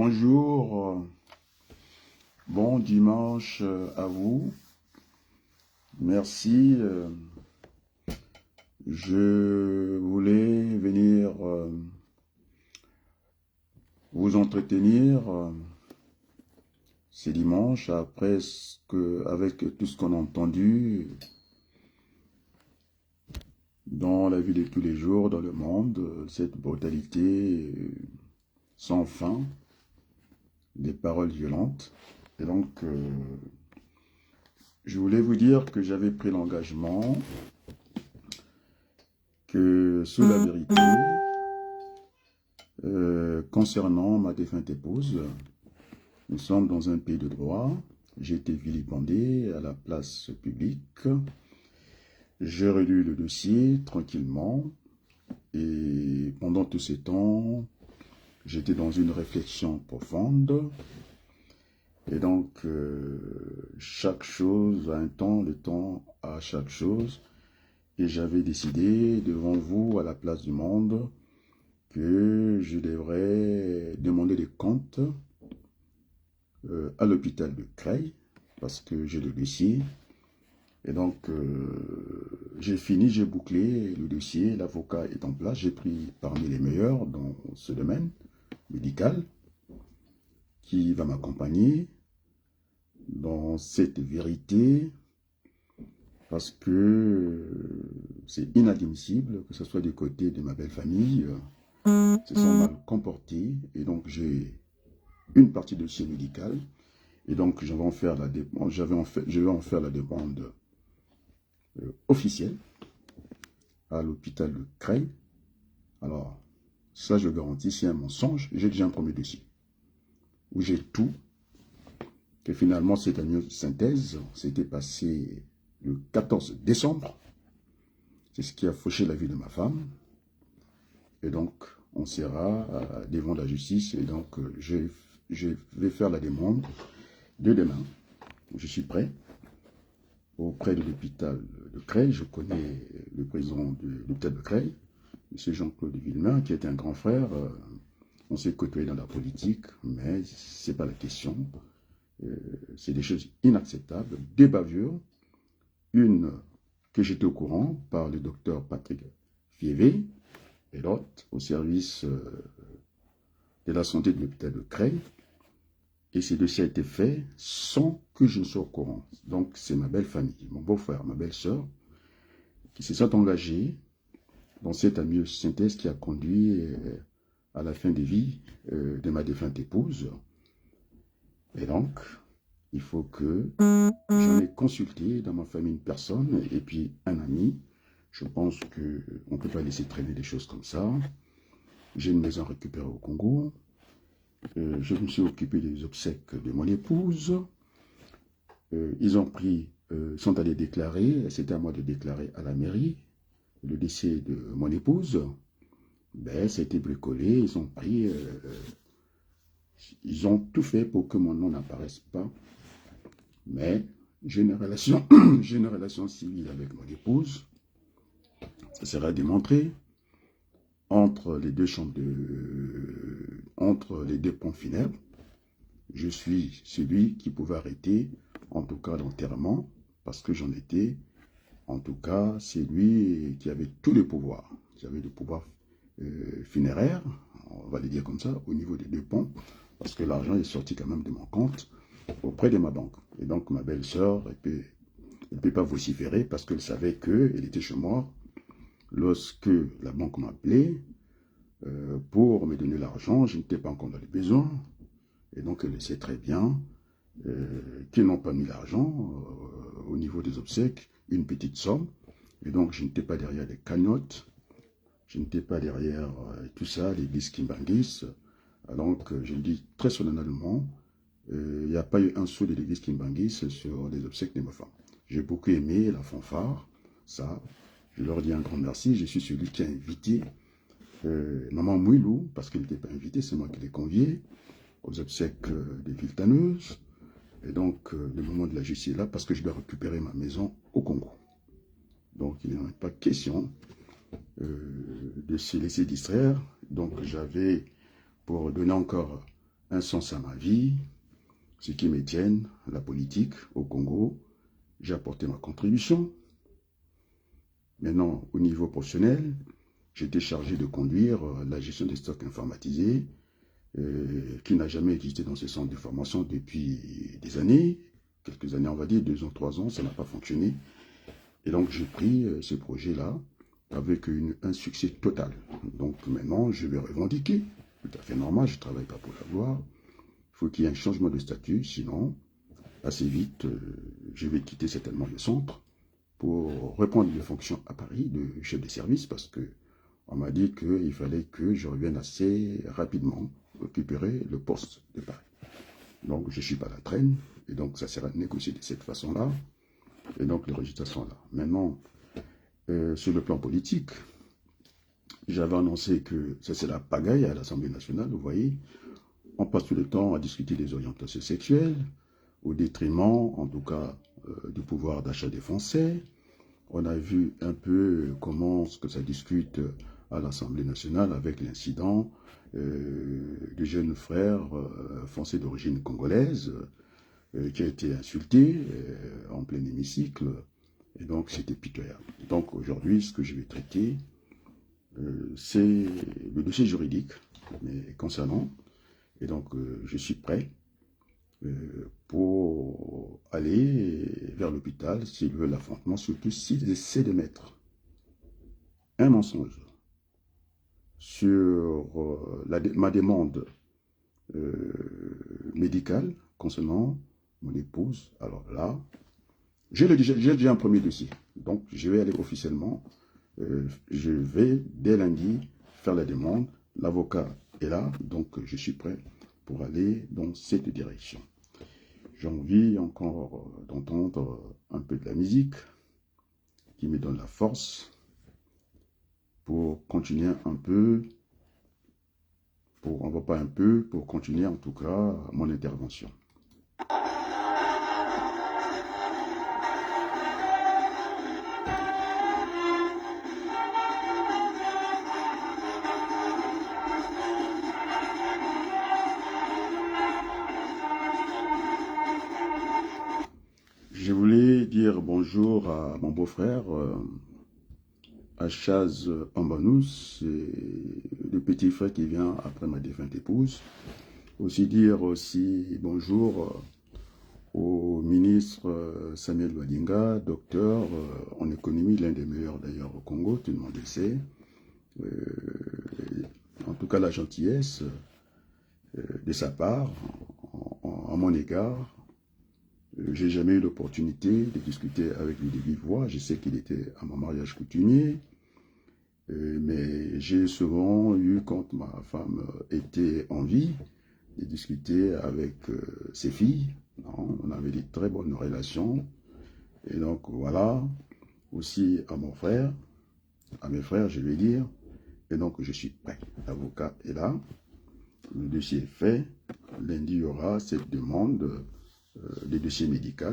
Bonjour, bon dimanche à vous. Merci. Je voulais venir vous entretenir ces dimanches avec tout ce qu'on a entendu dans la vie de tous les jours dans le monde, cette brutalité sans fin, des paroles violentes. Et donc, je voulais vous dire que j'avais pris l'engagement que sous la vérité, concernant ma défunte épouse, nous sommes dans un pays de droit, j'ai été vilipendé à la place publique, j'ai relu le dossier tranquillement, et pendant tous ces temps, j'étais dans une réflexion profonde, et donc chaque chose a un temps, le temps a chaque chose, et j'avais décidé devant vous, à la place du monde, que je devrais demander des comptes à l'hôpital de Creil, parce que j'ai le dossier. Et donc, j'ai fini, j'ai bouclé le dossier, l'avocat est en place, j'ai pris parmi les meilleurs dans ce domaine médical, qui va m'accompagner dans cette vérité, parce que c'est inadmissible que ce soit du côté de ma belle famille, se sont mal comportés, et donc j'ai une partie de dossier médical, et donc je vais en faire la demande, je vais en faire la demande officielle à l'hôpital de Creil. Alors, ça je garantis, c'est un mensonge. J'ai déjà un premier dossier où j'ai tout, que finalement cette synthèse s'était passée le 14 décembre. C'est ce qui a fauché la vie de ma femme. Et donc, on sera devant la justice. Et donc, je vais faire la demande de demain. Je suis prêt auprès de l'hôpital de Creil. Je connais le président de l'hôpital de Creil, M. Jean-Claude Villemain, qui est un grand frère. On s'est côtoyé dans la politique, mais ce n'est pas la question. C'est des choses inacceptables, des bavures. Une que j'étais au courant par le docteur Patrick Fievé, et l'autre au service de la santé de l'hôpital de Creil. Et ces dossiers ont été faits sans que je sois au courant. Donc c'est ma belle famille, mon beau-frère, ma belle-sœur, qui se sont engagés dans cette amieuse synthèse qui a conduit à la fin de vie de ma défunte épouse. Et donc, il faut que j'en ai consulté dans ma famille une personne et puis un ami. Je pense qu'on ne peut pas laisser traîner des choses comme ça. J'ai une maison récupérée au Congo. Je me suis occupé des obsèques de mon épouse. Ils sont allés déclarer, c'était à moi de déclarer à la mairie, le décès de mon épouse. Ben, ça a été bricolé, ils ont tout fait pour que mon nom n'apparaisse pas. Mais j'ai une relation civile avec mon épouse. Ça sera démontré entre les deux chambres entre les deux ponts funèbres. Je suis celui qui pouvait arrêter, en tout cas l'enterrement, parce que j'en étais. En tout cas, c'est lui qui avait tous les pouvoirs. J'avais le pouvoir funéraire, on va le dire comme ça, au niveau des deux ponts, parce que l'argent est sorti quand même de mon compte auprès de ma banque. Et donc ma belle-sœur, elle ne peut pas vociférer parce qu'elle savait qu'elle était chez moi lorsque la banque m'appelait pour me donner l'argent. Je n'étais pas encore dans les besoins. Et donc elle sait très bien qu'ils n'ont pas mis l'argent au niveau des obsèques, une petite somme. Et donc je n'étais pas derrière les cagnottes, je n'étais pas derrière tout ça, l'église Kimbangis. Donc je le dis très solennellement, il n'y a pas eu un sou de l'église Kimbangis sur les obsèques de ma femme. J'ai beaucoup aimé la fanfare, ça, je leur dis un grand merci. Je suis celui qui a invité Maman Mouilou, parce qu'elle n'était pas invitée, c'est moi qui l'ai conviée, aux obsèques des Viltaneuses. Et donc, le moment de la justice est là, parce que je dois récupérer ma maison au Congo. Donc, il n'en est pas question de se laisser distraire. Donc, j'avais, pour donner encore un sens à ma vie, ce qui me tienne, la politique au Congo. J'ai apporté ma contribution. Maintenant, au niveau professionnel, j'étais chargé de conduire la gestion des stocks informatisés, qui n'a jamais existé dans ce centre de formation depuis des années, quelques années, on va dire 2 ans, 3 ans, ça n'a pas fonctionné. Et donc j'ai pris ce projet-là avec un succès total. Donc maintenant, je vais revendiquer, tout à fait normal, je ne travaille pas pour la gloire. Il faut qu'il y ait un changement de statut, sinon, assez vite, je vais quitter certainement le centre pour reprendre les fonctions à Paris de chef de service, parce que on m'a dit qu'il fallait que je revienne assez rapidement récupérer le poste de Paris. Donc je ne suis pas à la traîne, et donc ça sera négocié de cette façon-là, et donc les résultats sont là. Maintenant, sur le plan politique, j'avais annoncé que ça c'est la pagaille à l'Assemblée nationale, vous voyez. On passe tout le temps à discuter des orientations sexuelles, au détriment, en tout cas, du pouvoir d'achat des Français. On a vu un peu comment ce que ça discute à l'Assemblée nationale avec l'incident du jeune frère français d'origine congolaise qui a été insulté en plein hémicycle. Et donc, c'était pitoyable. Donc, aujourd'hui, ce que je vais traiter, c'est le dossier juridique mais concernant. Et donc, je suis prêt pour aller vers l'hôpital s'il veut l'affrontement, surtout s'il essaie de mettre un mensonge sur ma demande médicale concernant mon épouse. Alors là, j'ai déjà un premier dossier. Donc, je vais aller officiellement. Je vais, dès lundi, faire la demande. L'avocat est là, donc je suis prêt pour aller dans cette direction. J'ai envie encore d'entendre un peu de la musique qui me donne la force pour continuer un peu, on va pas un peu, pour continuer en tout cas mon intervention. Je voulais dire bonjour à mon beau-frère, Achaz Ambanous, le petit frère qui vient après ma défunte épouse. Aussi dire aussi bonjour au ministre Samuel Wadinga, docteur en économie, l'un des meilleurs d'ailleurs au Congo, tout le monde le sait. En tout cas, la gentillesse de sa part, à mon égard. J'ai jamais eu l'opportunité de discuter avec lui de vive voix. Je sais qu'il était à mon mariage coutumier, mais j'ai souvent eu, quand ma femme était en vie, de discuter avec ses filles. Non, on avait des très bonnes relations. Et donc voilà, aussi à mon frère, à mes frères, je vais dire. Et donc je suis prêt. L'avocat est là. Le dossier est fait. Lundi, il y aura cette demande des dossiers médicaux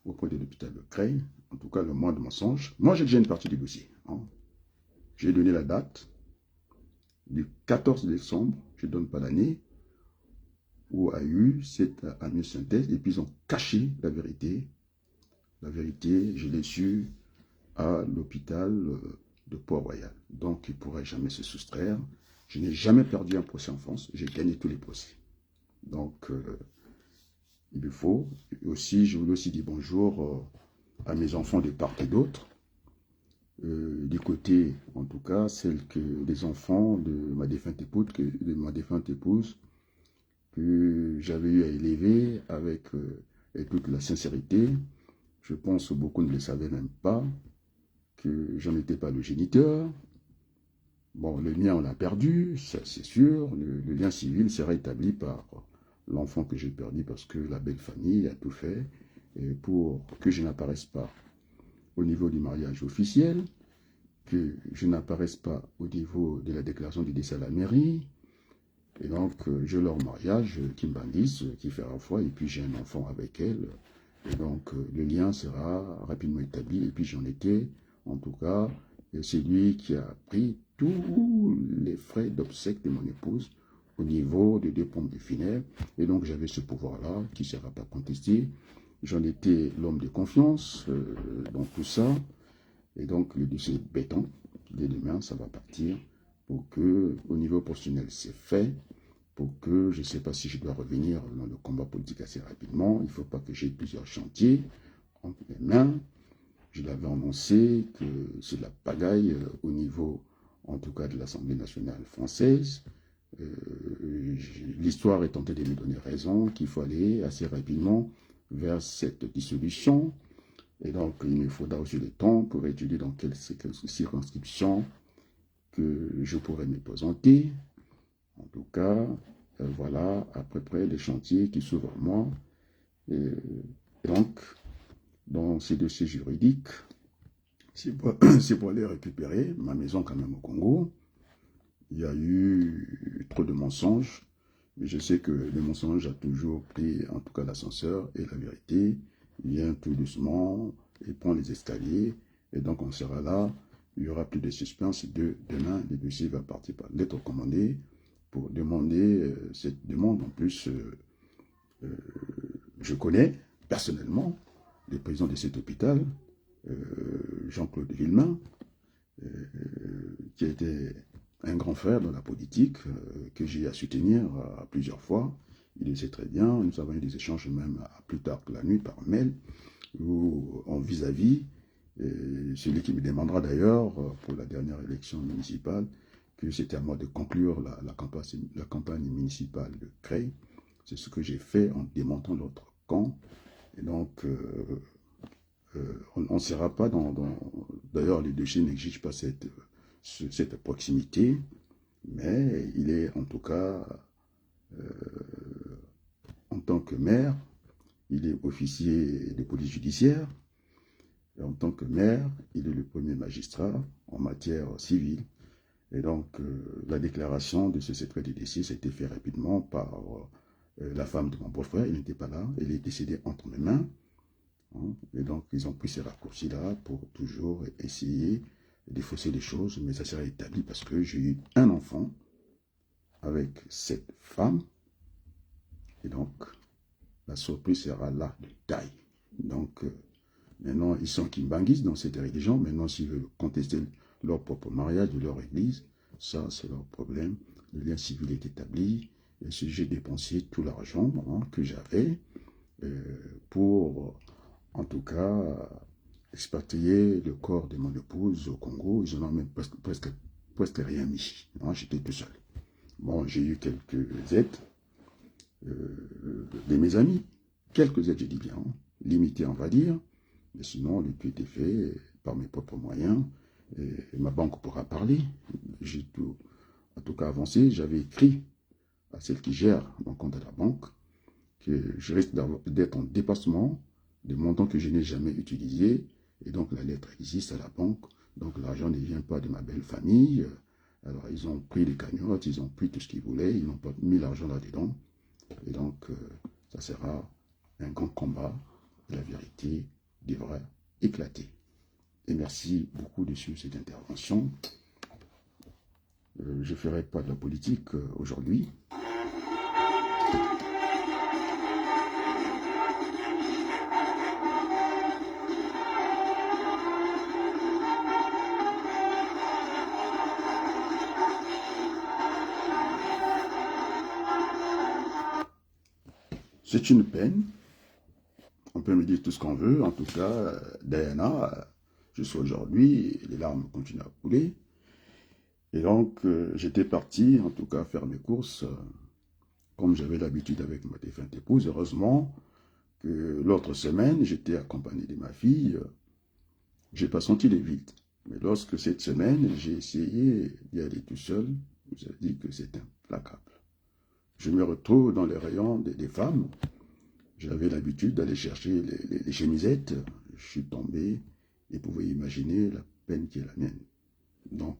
auprès de l'hôpital de Creil. En tout cas, le mois de mensonge. Moi, j'ai déjà une partie du dossier. Hein. J'ai donné la date du 14 décembre, je ne donne pas l'année, où a eu cette amyosynthèse, et puis ils ont caché la vérité. La vérité, je l'ai su à l'hôpital de Port-Royal. Donc, il ne pourrait jamais se soustraire. Je n'ai jamais perdu un procès en France. J'ai gagné tous les procès. Donc, il le faut. Aussi, je voulais aussi dire bonjour à mes enfants de part et d'autre. Du côté, en tout cas, les enfants de ma défunte épouse, que j'avais eu à élever avec toute la sincérité. Je pense que beaucoup ne le savaient même pas, que je n'étais pas le géniteur. Bon, le mien, on l'a perdu, ça c'est sûr. Le lien civil sera établi par l'enfant que j'ai perdu parce que la belle famille a tout fait pour que je n'apparaisse pas au niveau du mariage officiel, que je n'apparaisse pas au niveau de la déclaration du décès à la mairie. Et donc, je leur mariage, Kimbandis, qui fera foi, et puis j'ai un enfant avec elle. Et donc, le lien sera rapidement établi. Et puis, j'en étais, en tout cas, c'est lui qui a pris tous les frais d'obsèques de mon épouse au niveau de 2 pompes de Finelle. Et donc, j'avais ce pouvoir-là qui ne sera pas contesté. J'en étais l'homme de confiance dans tout ça. Et donc, le dossier est béton. Dès demain, ça va partir pour que, au niveau professionnel, c'est fait. Pour que, je ne sais pas si je dois revenir dans le combat politique assez rapidement. Il ne faut pas que j'ai plusieurs chantiers entre mes mains. Je l'avais annoncé que c'est la pagaille au niveau, en tout cas, de l'Assemblée nationale française. L'histoire est tentée de me donner raison, qu'il faut aller assez rapidement vers cette dissolution. Et donc, il me faudra aussi le temps pour étudier dans quelle circonscription que je pourrais me présenter. En tout cas, voilà à peu près les chantiers qui s'ouvrent à moi. Et donc, dans ces dossiers juridiques, c'est pour aller récupérer ma maison quand même au Congo. Il y a eu trop de mensonges, mais je sais que le mensonge a toujours pris, en tout cas, l'ascenseur, et la vérité vient tout doucement et prend les escaliers, et donc on sera là, il n'y aura plus de suspense. Demain, le dossier va partir par lettre commandée pour demander cette demande. En plus, je connais personnellement le président de cet hôpital, Jean-Claude Villemain, qui a été un grand frère dans la politique, que j'ai à soutenir plusieurs fois. Il le sait très bien. Nous avons eu des échanges même plus tard que la nuit par mail ou en vis-à-vis. Celui qui me demandera d'ailleurs pour la dernière élection municipale que c'était à moi de conclure la campagne municipale de Creil. C'est ce que j'ai fait en démontant l'autre camp. Et donc, on ne sera pas dans... D'ailleurs, les dossiers n'exigent pas cette proximité, mais il est en tout cas, en tant que maire, il est officier de police judiciaire, et en tant que maire, il est le premier magistrat en matière civile. Et donc, la déclaration de ce secret de décès s'est fait rapidement par la femme de mon beau-frère. Il n'était pas là, elle est décédée entre mes mains. Et donc, ils ont pris ces raccourcis-là pour toujours essayer de fausser les choses, mais ça sera établi parce que j'ai eu un enfant avec cette femme. Et donc, la surprise sera là de taille. Donc, maintenant, ils sont kimbanguistes dans cette religion. Maintenant, s'ils veulent contester leur propre mariage de leur église, ça, c'est leur problème. Le lien civil est établi. Et si j'ai dépensé tout l'argent que j'avais pour, en tout cas, expatrier le corps de mon épouse au Congo, ils en ont même presque rien mis. J'étais tout seul. Bon, j'ai eu quelques aides de mes amis. Quelques aides, je dis bien, limitées, on va dire. Mais sinon, le tout était fait par mes propres moyens. Et ma banque pourra parler. J'ai tout, en tout cas, avancé. J'avais écrit à celle qui gère mon compte à la banque que je risque d'être en dépassement de montants que je n'ai jamais utilisés. Et donc, la lettre existe à la banque. Donc, l'argent ne vient pas de ma belle famille. Alors, ils ont pris les cagnottes, ils ont pris tout ce qu'ils voulaient. Ils n'ont pas mis l'argent là-dedans. Et donc, ça sera un grand combat. La vérité devra éclater. Et merci beaucoup de suivre cette intervention. Je ne ferai pas de la politique aujourd'hui. C'est une peine. On peut me dire tout ce qu'on veut. En tout cas, Diana, jusqu'à aujourd'hui, les larmes continuent à couler. Et donc, j'étais parti, en tout cas, faire mes courses, comme j'avais l'habitude avec ma défunte épouse. Heureusement que l'autre semaine, j'étais accompagné de ma fille. Je n'ai pas senti les vides. Mais lorsque cette semaine, j'ai essayé d'y aller tout seul, je vous ai dit que c'est implacable. Je me retrouve dans les rayons des femmes. J'avais l'habitude d'aller chercher les chemisettes. Je suis tombé et vous pouvez imaginer la peine qui est la mienne. Donc,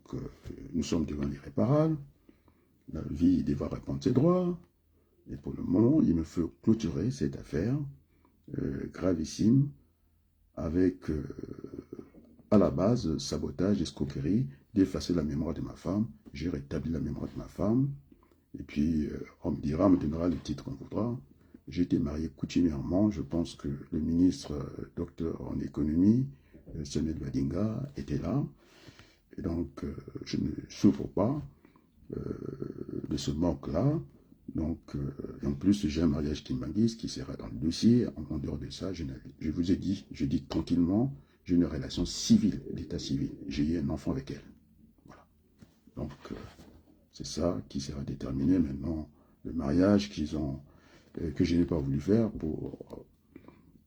nous sommes devant l'irréparable. La vie devra répondre ses droits. Et pour le moment, il me faut clôturer cette affaire gravissime avec, à la base, sabotage, escroquerie, d'effacer la mémoire de ma femme. J'ai rétabli la mémoire de ma femme. Et puis, on me dira, on me donnera le titre qu'on voudra. J'ai été marié coutumièrement. Je pense que le ministre, docteur en économie, Samuel Badinga, était là. Et donc, je ne souffre pas de ce manque-là. Donc, en plus, j'ai un mariage timbanguiste qui sera dans le dossier. En dehors de ça, je vous ai dit, je dis tranquillement, j'ai une relation civile, d'état civil. J'ai eu un enfant avec elle. Voilà. Donc, c'est ça qui sera déterminé maintenant. Le mariage que je n'ai pas voulu faire pour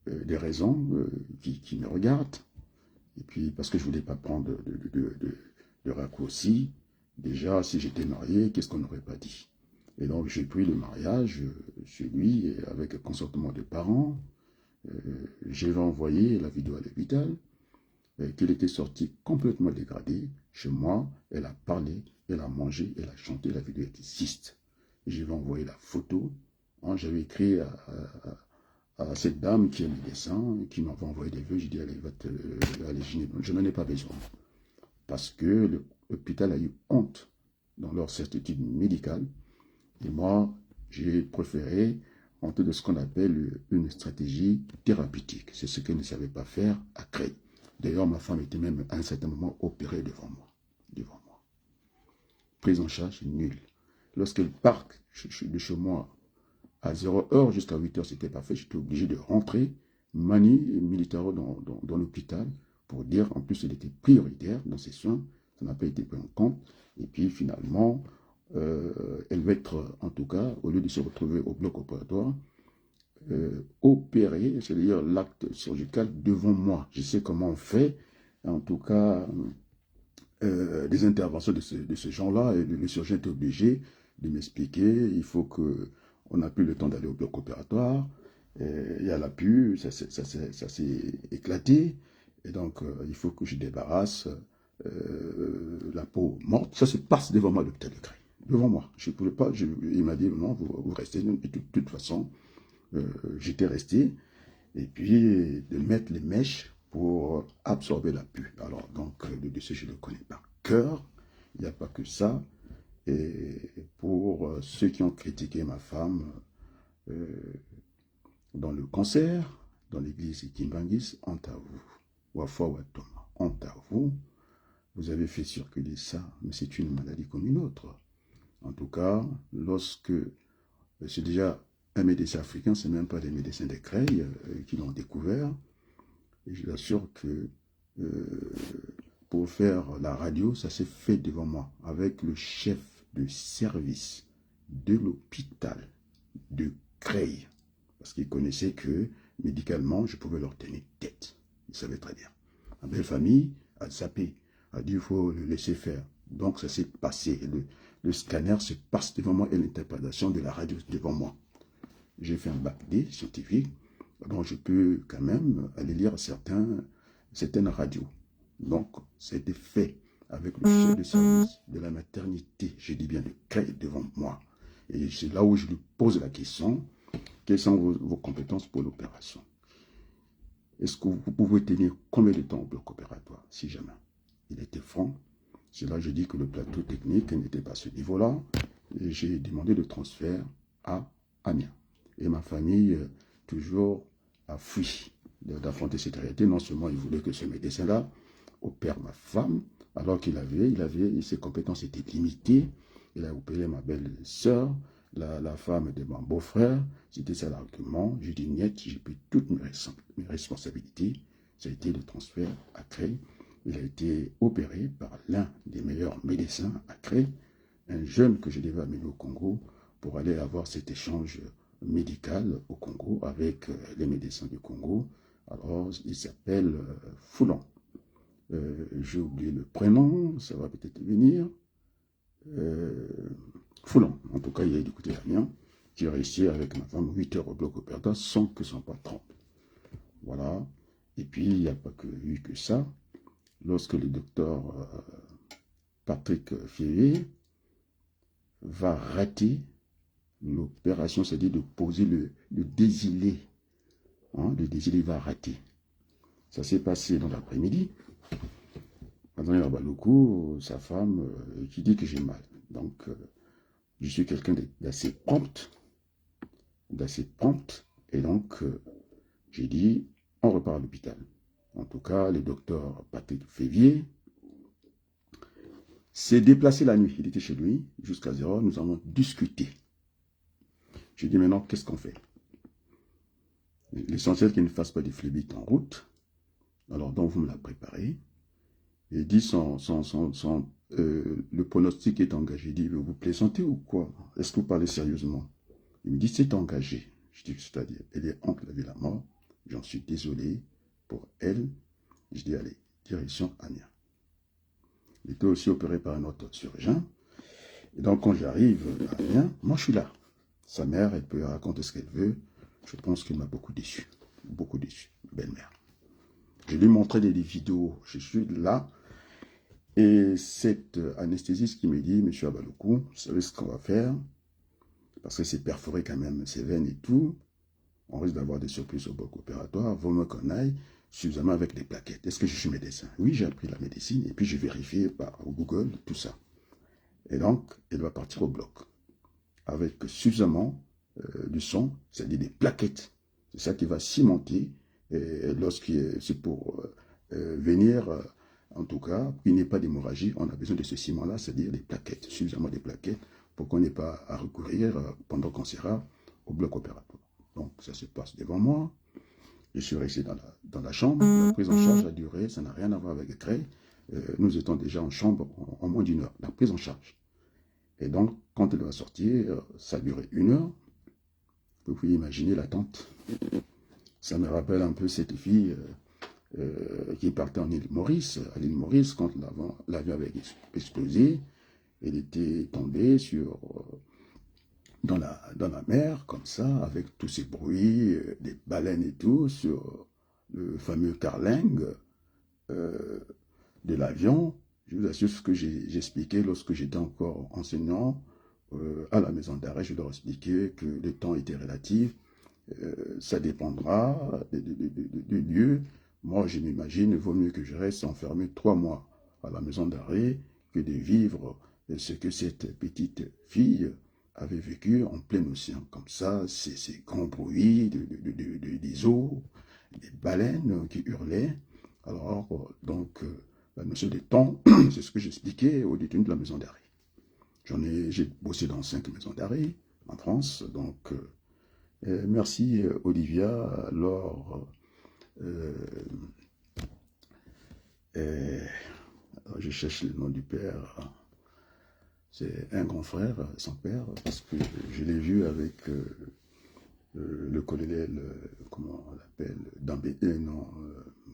des raisons qui me regardent. Et puis, parce que je ne voulais pas prendre de raccourcis. Déjà, si j'étais marié, qu'est-ce qu'on n'aurait pas dit? Et donc, j'ai pris le mariage chez lui, avec le consentement des parents. J'ai envoyé la vidéo à l'hôpital, qu'il était sorti complètement dégradé. Chez moi, elle a parlé, elle a mangé, elle a chanté, la vidéo existe. Je vais envoyer la photo. J'avais écrit à cette dame qui est médecin, qui m'avait envoyé des vœux. J'ai dit, allez, allez, je n'en ai pas besoin. Parce que l'hôpital a eu honte dans leur certitude médicale. Et moi, j'ai préféré entrer de ce qu'on appelle une stratégie thérapeutique. C'est ce qu'elle ne savait pas faire à Creil. D'ailleurs, ma femme était même à un certain moment opérée devant moi. Prise en charge nulle. Lorsqu'elle part de chez moi à 0h jusqu'à 8h, c'était pas fait. J'étais obligé de rentrer mani militaro dans l'hôpital pour dire, en plus, elle était prioritaire dans ses soins. Ça n'a pas été pris en compte. Et puis, finalement, elle va être, en tout cas, au lieu de se retrouver au bloc opératoire, opérée, c'est-à-dire l'acte chirurgical devant moi. Je sais comment on fait, en tout cas, des interventions de ce genre-là, et le chirurgien est obligé de m'expliquer. Il faut que on n'a plus le temps d'aller au bloc opératoire. Il y a la pu, ça s'est éclaté. Et donc, il faut que je débarrasse la peau morte. Ça se passe devant moi, l'hôpital de Creil. Devant moi. Je ne pouvais pas. Il m'a dit, non, vous restez. Et de toute façon, j'étais resté. Et puis, de mettre les mèches pour absorber la pu. Alors, donc, le dossier, je ne le connais par cœur. Il n'y a pas que ça. Et pour ceux qui ont critiqué ma femme dans le concert, dans l'église Kimbangis, honte à vous. Wafwa Watoma, honte à vous. Vous avez fait circuler ça, mais c'est une maladie comme une autre. En tout cas, lorsque c'est déjà un médecin africain, ce n'est même pas des médecins de Creil qui l'ont découvert. Et je vous assure que pour faire la radio, ça s'est fait devant moi, avec le chef de service de l'hôpital de Creil. Parce qu'il connaissait que, médicalement, je pouvais leur tenir tête. Il savait très bien. Ma belle famille a zappé, a dit il faut le laisser faire. Donc ça s'est passé. Le scanner se passe devant moi et l'interprétation de la radio devant moi. J'ai fait un bac D scientifique, donc je peux quand même aller lire certaines radios. Donc, c'était fait avec le chef de service de la maternité, je dis bien de Creil, devant moi. Et c'est là où je lui pose la question, quelles sont vos compétences pour l'opération? Est-ce que vous pouvez tenir combien de temps au bloc opératoire, si jamais? Il était franc. C'est là que je dis que le plateau technique n'était pas à ce niveau-là. Et j'ai demandé le transfert à Amiens. Et ma famille, toujours, a fui d'affronter cette réalité. Non seulement il voulait que ce médecin-là opère ma femme, alors ses compétences étaient limitées. Il a opéré ma belle-sœur, la femme de mon beau-frère. C'était ça l'argument. J'ai dit, niet, j'ai pris toutes mes responsabilités. Ça a été le transfert à Creil. Il a été opéré par l'un des meilleurs médecins à Creil, un jeune que je devais amener au Congo pour aller avoir cet échange médical au Congo avec les médecins du Congo. Alors, il s'appelle Foulan. J'ai oublié le prénom, ça va peut-être venir. Foulan, en tout cas, il a écouté la mienne, qui a réussi avec ma femme 8 heures au bloc opératoire sans que son patron. Voilà. Et puis, il n'y a pas eu que ça. Lorsque le docteur Patrick Fier va rater l'opération, c'est-à-dire de poser le désilé. Hein, le désilé va rater. Ça s'est passé dans l'après-midi. Adrien Baloukou, sa femme, qui dit que j'ai mal. Donc, je suis quelqu'un d'assez prompt, et donc j'ai dit, on repart à l'hôpital. En tout cas, le docteur Patrick Févier s'est déplacé la nuit. Il était chez lui jusqu'à 0h. Nous avons discuté. J'ai dit maintenant, qu'est-ce qu'on fait? L'essentiel qu'il ne fasse pas des phlébites en route. Alors, donc, vous me la préparez. Il dit, le pronostic est engagé. Il dit, vous plaisantez ou quoi? Est-ce que vous parlez sérieusement? Il me dit, c'est engagé. Je dis, c'est-à-dire, elle est entre la vie et la mort. J'en suis désolé pour elle. Je dis, allez, direction Amiens. Il était aussi opéré par un autre chirurgien. Et donc, quand j'arrive à Amiens, moi, je suis là. Sa mère, elle peut raconter ce qu'elle veut. Je pense qu'elle m'a beaucoup déçu. Beaucoup déçu, belle-mère. Je lui ai montré des vidéos. Je suis là. Et cette anesthésiste qui me dit, monsieur Abalokou, vous savez ce qu'on va faire? Parce que c'est perforé quand même, ses veines et tout. On risque d'avoir des surprises au bloc opératoire. Vaut mieux qu'on aille suffisamment avec des plaquettes. Est-ce que je suis médecin? Oui, j'ai appris la médecine. Et puis, j'ai vérifié par Google tout ça. Et donc, elle va partir au bloc. Avec suffisamment du sang, c'est-à-dire des plaquettes. C'est ça qui va cimenter. C'est pour venir, en tout cas, qu'il n'y ait pas d'hémorragie, on a besoin de ce ciment-là, c'est-à-dire des plaquettes, suffisamment des plaquettes, pour qu'on n'ait pas à recourir pendant qu'on sera au bloc opératoire. Donc, ça se passe devant moi. Je suis resté dans la chambre. La prise en charge a duré, ça n'a rien à voir avec Cray. Nous étions déjà en chambre en moins d'1 heure, la prise en charge. Et donc, quand elle va sortir, ça a duré 1 heure. Vous pouvez imaginer l'attente. Ça me rappelle un peu cette fille qui partait en île Maurice. À l'île Maurice, quand l'avion avait explosé, elle était tombée dans la mer, comme ça, avec tous ces bruits, des baleines et tout, sur le fameux carlingue de l'avion. Je vous assure ce que j'ai expliqué lorsque j'étais encore enseignant à la maison d'arrêt. Je leur expliquais que le temps était relatif. Ça dépendra du lieu. Moi, je m'imagine, il vaut mieux que je reste enfermé 3 mois à la maison d'arrêt que de vivre ce que cette petite fille avait vécu en plein océan. Comme ça, ces grands bruits des eaux, des baleines qui hurlaient. Alors, donc, la notion de temps, c'est ce que j'expliquais aux détenus de la maison d'arrêt. J'ai bossé dans 5 maisons d'arrêt en France, donc merci Olivia. Alors, je cherche le nom du père. C'est un grand frère, son père, parce que je l'ai vu avec le colonel, comment on l'appelle,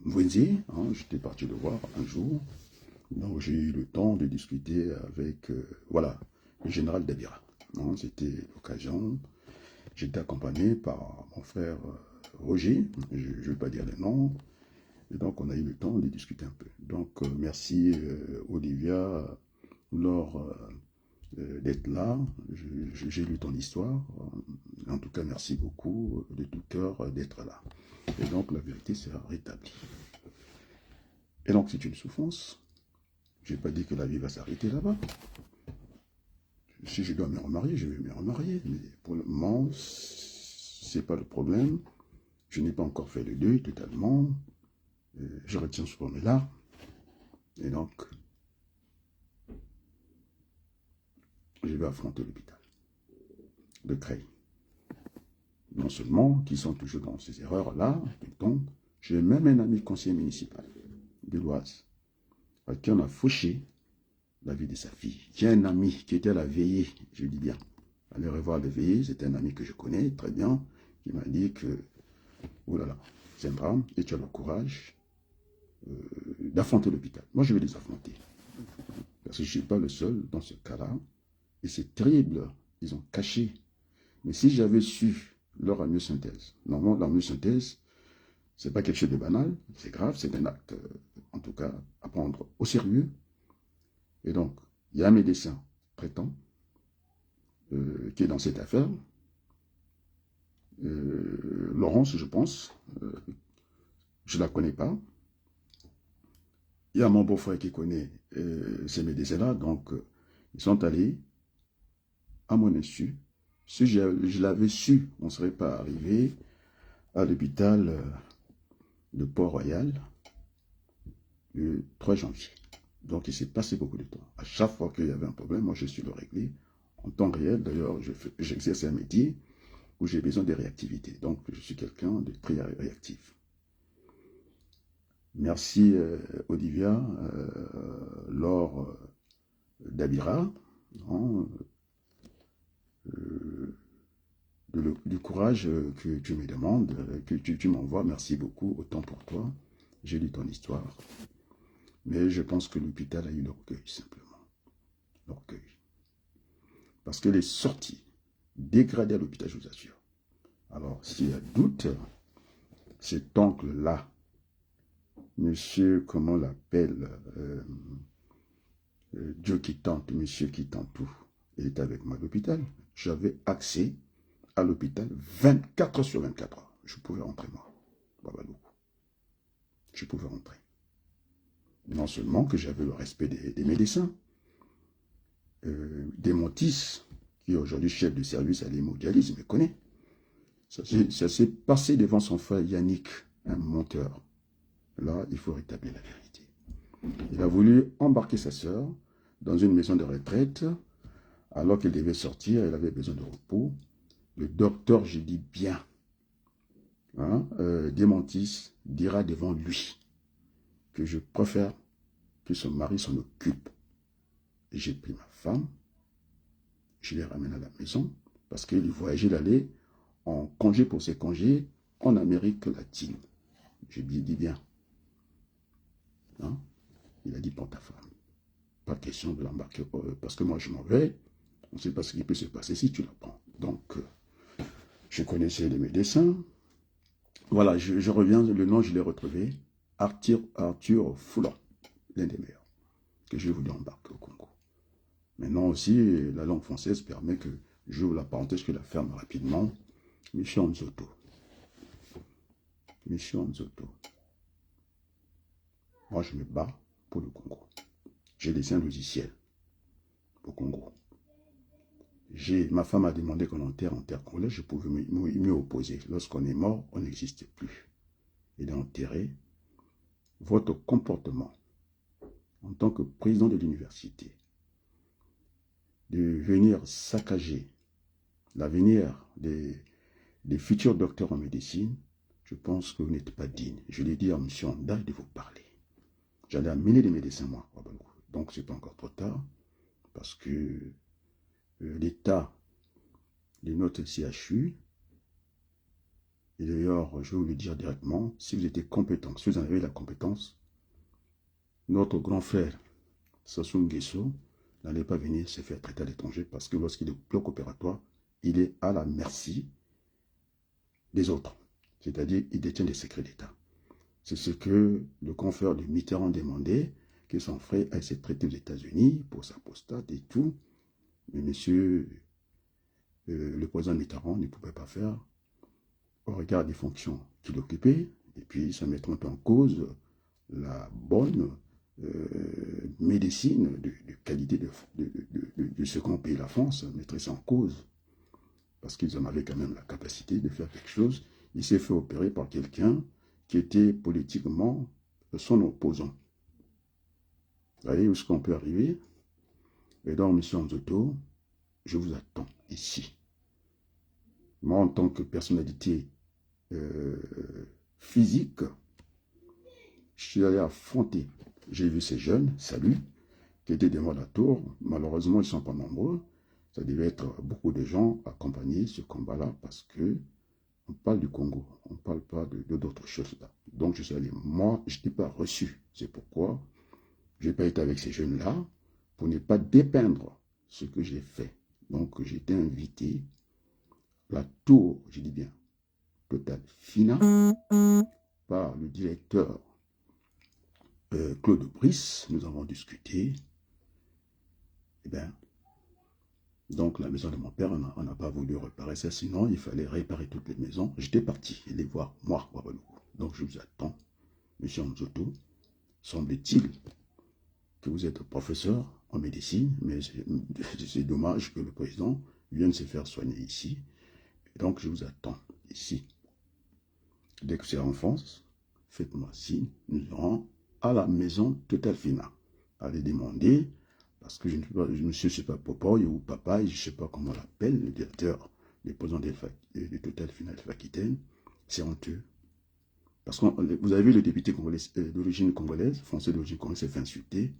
Mwenzi. Hein, j'étais parti le voir un jour. Donc j'ai eu le temps de discuter avec, voilà, le général Dabira. C'était l'occasion. J'étais accompagné par mon frère Roger, je ne vais pas dire le nom. Et donc on a eu le temps de discuter un peu. Donc merci Olivia, Laure, d'être là. J'ai lu ton histoire. En tout cas, merci beaucoup de tout cœur d'être là. Et donc la vérité sera rétablie. Et donc c'est une souffrance. Je n'ai pas dit que la vie va s'arrêter là-bas. Si je dois me remarier, je vais me remarier. Mais pour le moment, ce n'est pas le problème. Je n'ai pas encore fait le deuil totalement. Je retiens ce premier-là. Et donc, je vais affronter l'hôpital de Creil. Non seulement qu'ils sont toujours dans ces erreurs-là, j'ai même un ami conseiller municipal de l'Oise, à qui on a fauché la vie de sa fille. J'ai un ami qui était à la veillée, je dis bien, allez revoir la veillée, c'est un ami que je connais très bien, qui m'a dit que, oh là là, c'est un drame, et tu as le courage d'affronter l'hôpital. Moi, je vais les affronter. Parce que je ne suis pas le seul dans ce cas-là. Et c'est terrible, ils ont caché. Mais si j'avais su leur amyosynthèse, normalement, l'amyosynthèse, ce n'est pas quelque chose de banal, c'est grave, c'est un acte, en tout cas, à prendre au sérieux. Et donc, il y a un médecin traitant qui est dans cette affaire, Laurence, je pense, je ne la connais pas. Il y a mon beau-frère qui connaît ces médecins-là, donc ils sont allés à mon insu. Si je l'avais su, on ne serait pas arrivé à l'hôpital de Port-Royal le 3 janvier. Donc, il s'est passé beaucoup de temps. À chaque fois qu'il y avait un problème, moi, je suis le réglé en temps réel. D'ailleurs, j'exerce un métier où j'ai besoin de réactivité. Donc, je suis quelqu'un de très réactif. Merci, Olivia, Laure Dabira, hein, du courage que tu me demandes, que tu m'envoies. Merci beaucoup, autant pour toi. J'ai lu ton histoire. Mais je pense que l'hôpital a eu l'orgueil, simplement. L'orgueil. Parce que les sorties dégradées à l'hôpital, je vous assure. Alors, s'il y a doute, cet oncle-là, monsieur, comment on l'appelle, Dieu qui tente, monsieur qui tente tout, il est avec moi à l'hôpital. J'avais accès à l'hôpital 24 sur 24 heures. Je pouvais rentrer, moi. Babalou. Je pouvais rentrer. Non seulement que j'avais le respect des médecins, Desmontis, qui est aujourd'hui chef de service à l'hémodialyse, me connaît. Ça s'est passé devant son frère Yannick, un monteur. Là, il faut rétablir la vérité. Il a voulu embarquer sa sœur dans une maison de retraite, alors qu'elle devait sortir, elle avait besoin de repos. Le docteur, je dis bien, hein, Desmontis dira devant lui que je préfère que son mari s'en occupe. J'ai pris ma femme, je l'ai ramenée à la maison, parce qu'il voyageait d'aller en congé pour ses congés en Amérique latine. Je lui dis bien. Hein? Il a dit pour ta femme. Pas question de l'embarquer, parce que moi je m'en vais, on ne sait pas ce qui peut se passer si tu la prends. Donc, je connaissais les médecins. Voilà, je reviens, le nom je l'ai retrouvé, Arthur Foulon, l'un des meilleurs, que j'ai voulu embarquer au Congo. Maintenant aussi, la langue française permet que j'ouvre la parenthèse, que la ferme rapidement. Michel Nzoto. Michel Nzoto. Moi, je me bats pour le Congo. J'ai laissé un logiciel au Congo. Ma femme a demandé qu'on enterre en terre congolaise, je pouvais m'y opposer. Lorsqu'on est mort, on n'existe plus. Il est enterré. Votre comportement en tant que président de l'université, de venir saccager l'avenir des futurs docteurs en médecine, je pense que vous n'êtes pas digne. Je l'ai dit à M. Honda de vous parler. J'allais amener des médecins, moi. Donc, ce n'est pas encore trop tard, parce que l'état de notre CHU, et d'ailleurs, je vais vous le dire directement, si vous êtes compétent, si vous en avez la compétence, notre grand frère, Sassou Nguesso, n'allait pas venir se faire traiter à l'étranger, parce que lorsqu'il est au bloc opératoire, il est à la merci des autres. C'est-à-dire, il détient des secrets d'État. C'est ce que le confrère de Mitterrand demandait, que son frère aille se traiter aux États-Unis pour sa prostate et tout. Mais monsieur, le président Mitterrand ne pouvait pas faire au regard des fonctions qu'il occupait. Et puis, ça mettrait en cause la bonne médecine de qualité de ce qu'on paye la France, mettrait ça en cause. Parce qu'ils en avaient quand même la capacité de faire quelque chose. Il s'est fait opérer par quelqu'un qui était politiquement son opposant. Vous voyez où est-ce qu'on peut arriver? Et donc, M. Nzoto, je vous attends ici. Moi, en tant que personnalité physique, je suis allé affronter. J'ai vu ces jeunes, salut, qui étaient devant la tour. Malheureusement, ils ne sont pas nombreux. Ça devait être beaucoup de gens accompagnés ce combat-là parce que on parle du Congo, on ne parle pas d'autres choses là. Donc je suis allé, moi, je n'ai pas reçu. C'est pourquoi je n'ai pas été avec ces jeunes-là pour ne pas dépeindre ce que j'ai fait. Donc j'ai été invité, la tour, je dis bien, Total Fina, par le directeur Claude Brice. Nous avons discuté. Eh bien, donc la maison de mon père, on n'a pas voulu réparer ça, sinon il fallait réparer toutes les maisons. J'étais parti les voir, moi, Wabalou. Donc je vous attends, monsieur Nzoto. Semble-t-il que vous êtes professeur en médecine, mais c'est dommage que le président viennent se faire soigner ici. Et donc, je vous attends ici. Dès que c'est en France, faites-moi signe, nous irons à la maison Total Fina. Allez demander, parce que je ne sais pas Popoy ou Papa, je ne sais pas comment on l'appelle, le directeur des posants de Total Fina de Aquitaine. C'est honteux. Parce que vous avez vu le député d'origine congolaise, français d'origine congolaise, s'est fait insulter.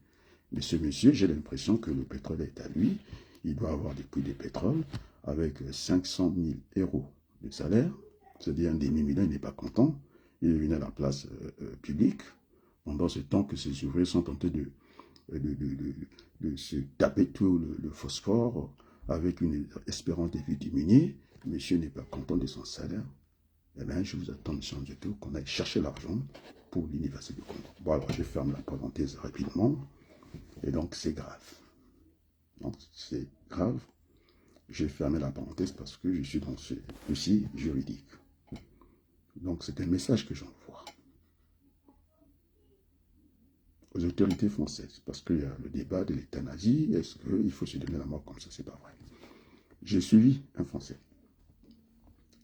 Mais ce monsieur, j'ai l'impression que le pétrole est à lui. Il doit avoir des puits de pétrole avec 500 000 € de salaire. C'est-à-dire un demi-million, il n'est pas content. Il est venu à la place publique. Pendant ce temps que ses ouvriers sont tentés de se taper tout le phosphore avec une espérance de vie diminuée. Monsieur n'est pas content de son salaire. Eh bien, je vous attends, monsieur Ndjeto, qu'on aille chercher l'argent pour l'Université du Congo. Bon, alors, je ferme la parenthèse rapidement. Et donc, c'est grave. Donc, c'est grave. J'ai fermé la parenthèse parce que je suis dans ce dossier juridique. Donc, c'est un message que j'envoie aux autorités françaises. Parce qu'il y a le débat de l'euthanasie. Est-ce qu'il faut se donner la mort comme ça? C'est pas vrai. J'ai suivi un Français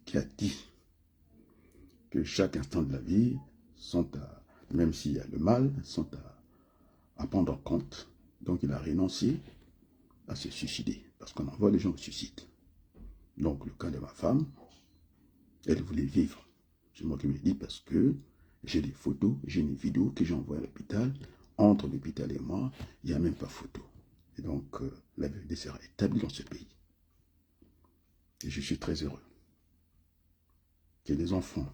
qui a dit que chaque instant de la vie sont à, même s'il y a le mal, sont à prendre en compte. Donc il a renoncé à se suicider, parce qu'on envoie les gens au suicide. Donc le cas de ma femme, elle voulait vivre. C'est moi qui me dis parce que j'ai des photos, j'ai une vidéo que j'ai envoyée à l'hôpital. Entre l'hôpital et moi, il n'y a même pas photo. Et donc la vérité sera établie dans ce pays. Et je suis très heureux que les enfants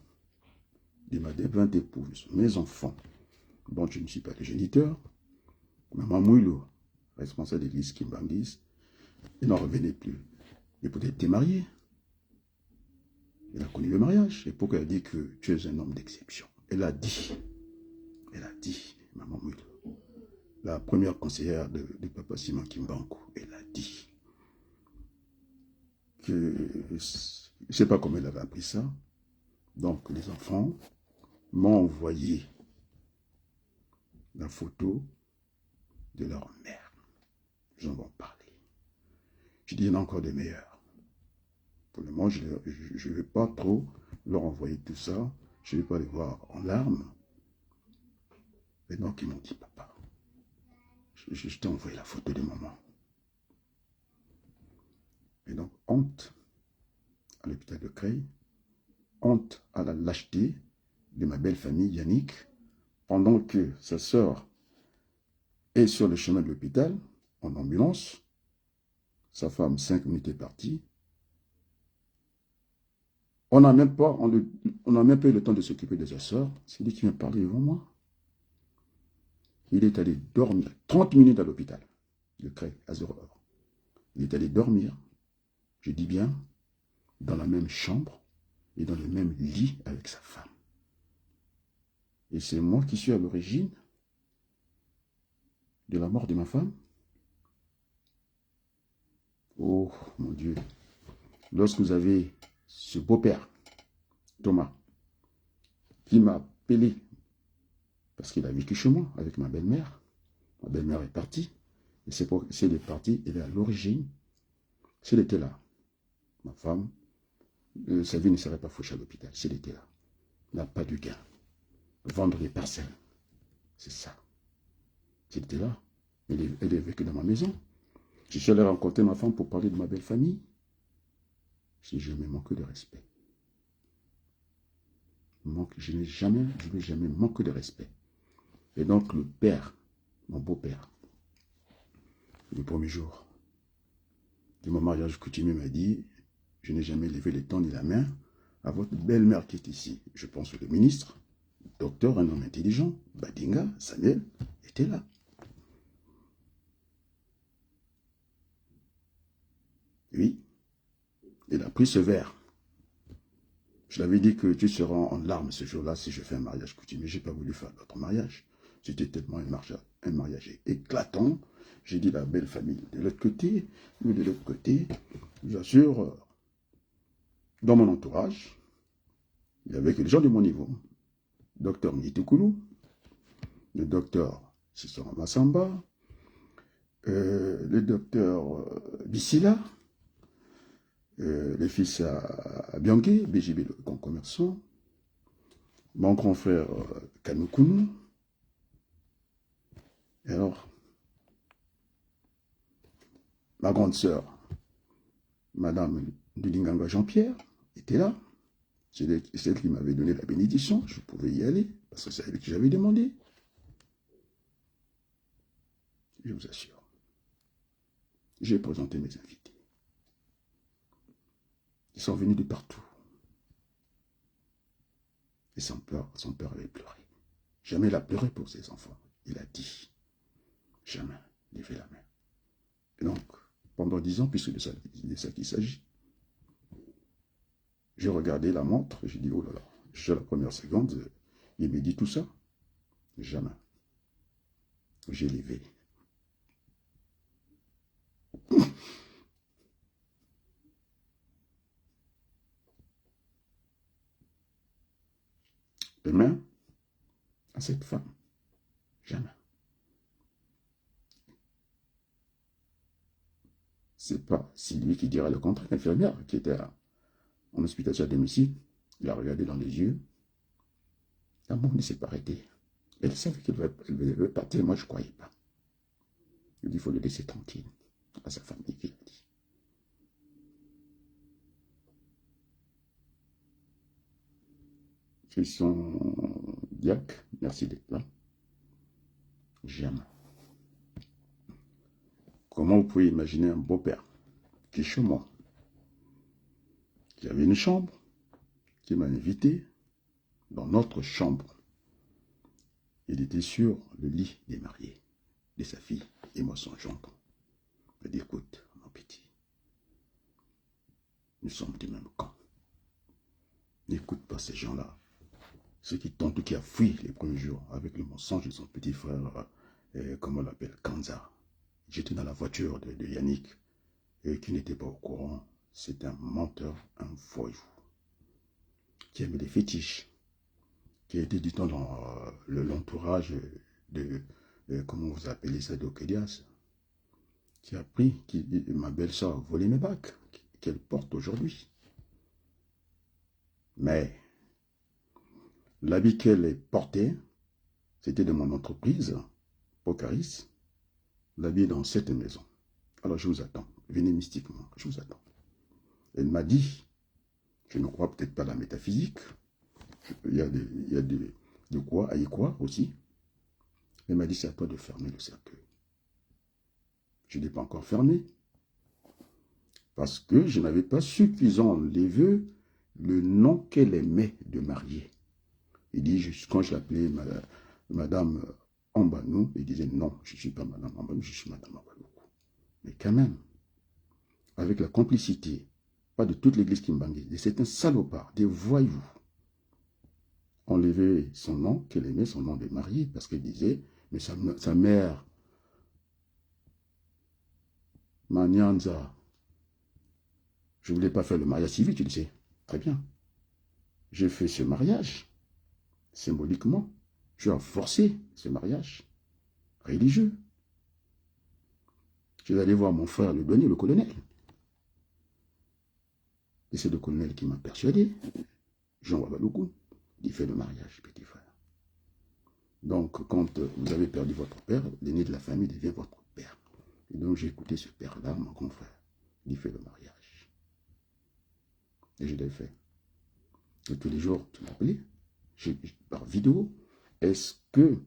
de ma défunte épouse, mes enfants, dont je ne suis pas le géniteur, Maman Mouilo, responsable de l'église Kimbangis, il n'en revenait plus. Et peut-être t'es marié. Elle a connu le mariage. Et pourquoi elle dit que tu es un homme d'exception? Elle a dit, Maman Mouilo, la première conseillère de Papa Simon Kimbangu, elle a dit que, je ne sais pas comment elle avait appris ça, donc les enfants m'ont envoyé la photo de leur mère. Ils en vont parler. Je dis, il y en a encore des meilleurs. Pour le moment, je ne vais pas trop leur envoyer tout ça. Je ne vais pas les voir en larmes. Et donc, ils m'ont dit, papa, je t'ai envoyé la photo de maman. Et donc, honte à l'hôpital de Creil, honte à la lâcheté de ma belle famille, Yannick, pendant que sa sœur est sur le chemin de l'hôpital, en ambulance. Sa femme, 5 minutes est partie. On n'a même pas eu le temps de s'occuper de sa sœur. C'est lui qui vient parler devant moi. Il est allé dormir 30 minutes à l'hôpital de Creil, à 0h. Il est allé dormir, je dis bien, dans la même chambre et dans le même lit avec sa femme. Et c'est moi qui suis à l'origine de la mort de ma femme. Oh, mon Dieu. Lorsque vous avez ce beau-père, Thomas, qui m'a appelé, parce qu'il a vécu chez moi avec ma belle-mère. Ma belle-mère est partie. Et c'est pour si elle est partie, elle est à l'origine. Si elle était là, ma femme, sa vie ne serait pas fauchée à l'hôpital. Si elle était là, n'a pas du gain. Vendre des parcelles. C'est ça. Si elle était là, elle est vécue dans ma maison. Je suis allé rencontrer ma femme pour parler de ma belle famille. Si je me manque de respect. Je n'ai jamais manqué de respect. Et donc le père, mon beau-père, le premier jour de mon mariage coutumier m'a dit, je n'ai jamais levé les temps ni la main à votre belle-mère qui est ici. Je pense que le ministre, docteur, un homme intelligent, Badinga, Samuel, était là. Oui, il a pris ce verre. Je l'avais dit que tu seras en larmes ce jour-là si je fais un mariage coutumier. Je n'ai pas voulu faire d'autres mariage. C'était tellement un mariage éclatant. J'ai dit la belle famille de l'autre côté, nous de l'autre côté. J'assure, dans mon entourage, il y avait que les gens de mon niveau. Docteur Nitoukoulou, le docteur Sissora Massamba, le docteur Bissila, les fils à Bianchi, BJB, le grand commerçant, mon grand frère Kanoukoun. Et alors, ma grande sœur, Madame Dulinganga Jean-Pierre, était là. C'est elle qui m'avait donné la bénédiction. Je pouvais y aller, parce que c'est elle que j'avais demandé. Je vous assure. J'ai présenté mes invités. Ils sont venus de partout. Et son père avait pleuré. Jamais il a pleuré pour ses enfants. Il a dit, jamais, levez la main. Et donc, pendant 10 ans, puisque de ça qu'il s'agit, j'ai regardé la montre, j'ai dit, oh là là, j'ai la première seconde, il me dit tout ça. Jamais. J'ai levé. Les mains à cette femme. Jamais. C'est pas si lui qui dira le contraire. L'infirmière qui était en hospitalisation à domicile, il a regardé dans les yeux. L'amour ne s'est pas arrêté. Elle savait qu'elle devait partir, moi je ne croyais pas. Il dit, il faut le laisser tranquille à sa famille, qu'il a dit. Christian Diac, merci d'être là. Jamais. Comment vous pouvez imaginer un beau-père qui est chez moi, qui avait une chambre, qui m'a invité dans notre chambre. Il était sur le lit des mariés, de sa fille, et moi son gendre. Il m'a dit, écoute, mon petit, nous sommes du même camp. N'écoute pas ces gens-là. Ceux qui tentent, qui a fui les premiers jours avec le mensonge de son petit frère, comment on l'appelle, Kanza. J'étais dans la voiture de Yannick, et qui n'était pas au courant. C'est un menteur, un voyou, qui aimait les fétiches, qui a été du temps dans l'entourage de, comment vous appelez ça, d'Okedias, qui a pris, ma belle-sœur a volé mes bacs, qu'elle porte aujourd'hui. Mais l'habit qu'elle portait, c'était de mon entreprise, Pocaris. L'habit est dans cette maison. Alors je vous attends, venez mystiquement, je vous attends. Elle m'a dit, je ne crois peut-être pas à la métaphysique, il y a de quoi à y croire aussi. Elle m'a dit, c'est à toi de fermer le cercueil. Je n'ai pas encore fermé, parce que je n'avais pas suffisamment levé le nom qu'elle aimait de marier. Il dit, quand je l'appelais Madame Ambanou, il disait, non, je ne suis pas Madame Ambanou, je suis Madame Ambanou. Mais quand même, avec la complicité, pas de toute l'église Kimbangué, de certains salopards, des voyous, enlevé son nom, qu'elle aimait son nom de mariée, parce qu'elle disait, mais sa mère, Manyanza, je ne voulais pas faire le mariage civil, tu le sais, très bien. J'ai fait ce mariage, symboliquement, je ai forcé ce mariage religieux. Je vais aller voir mon frère le douanier, le colonel. Et c'est le colonel qui m'a persuadé, Jean Wabaloukou, d'y faire le mariage, petit frère. Donc, quand vous avez perdu votre père, l'aîné de la famille devient votre père. Et donc, j'ai écouté ce père-là, mon confrère, d'y faire le mariage. Et je l'ai fait. Et tous les jours, tu m'appelais, par vidéo, est-ce que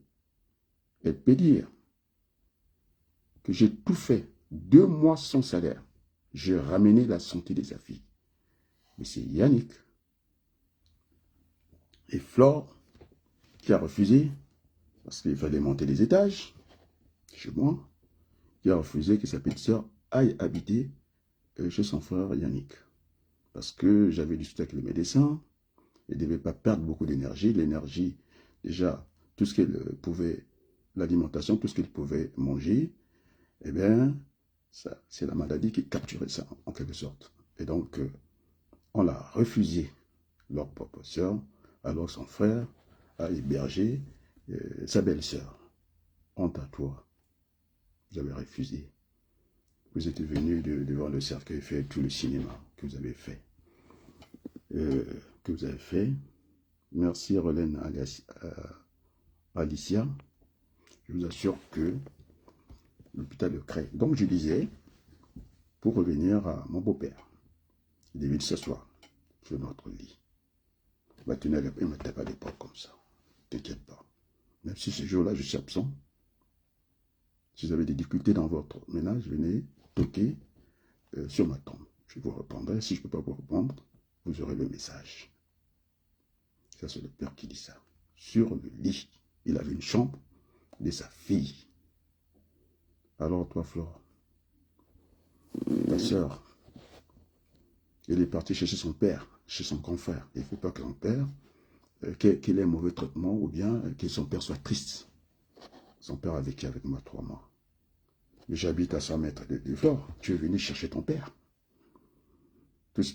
elle peut dire que j'ai tout fait, 2 mois sans salaire, j'ai ramené la santé de sa fille. Mais c'est Yannick et Flore qui a refusé, parce qu'il fallait monter les étages, chez moi, qui a refusé que sa petite sœur aille habiter chez son frère Yannick. Parce que j'avais discuté avec le médecin, elle ne devait pas perdre beaucoup d'énergie. L'énergie, déjà, tout ce qu'elle pouvait, l'alimentation, tout ce qu'elle pouvait manger, eh bien, c'est la maladie qui capturait ça, en quelque sorte. Et donc, on l'a refusé, leur propre sœur, alors son frère a hébergé sa belle-sœur. Honte à toi, vous avez refusé. Vous êtes venu devant le cercueil faire tout le cinéma que vous avez fait. Merci Rolène Alicia. Je vous assure que l'hôpital de Cray. Donc je disais, pour revenir à mon beau-père, il devait s'asseoir sur notre lit. Il ne me tape pas l'épaule comme ça. T'inquiète pas. Même si ce jour-là, je suis absent, si vous avez des difficultés dans votre ménage, venez toquer sur ma tombe. Je vous répondrai. Si je ne peux pas vous répondre, vous aurez le message. Ça, c'est le père qui dit ça. Sur le lit, il avait une chambre de sa fille. Alors, toi, Flore, ta soeur, elle est partie chercher son père, chez son confrère. Il ne faut pas que son père, qu'il ait un mauvais traitement ou bien que son père soit triste. Son père a vécu avec moi 3 mois. Mais j'habite à 100 mètres de Flore. Tu es venu chercher ton père.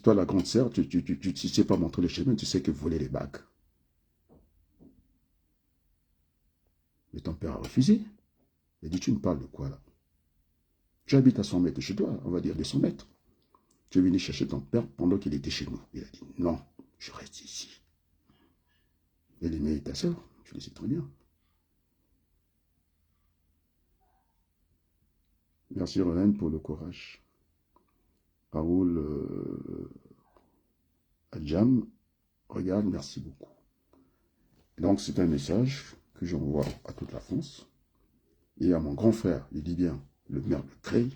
Toi, la grande sœur, tu ne sais pas montrer le chemin, tu sais que voler les bagues. Mais ton père a refusé. Il a dit, tu me parles de quoi là? Tu habites à 100 mètres de chez toi, on va dire 200 mètres. Tu es venu chercher ton père pendant qu'il était chez nous. Il a dit, non, je reste ici. Elle aimait ta soeur, tu le sais très bien. Merci Roland pour le courage. Raoul Adjam, regarde, merci beaucoup. Donc c'est un message que j'envoie à toute la France et à mon grand frère, il dit bien, le maire de Creil.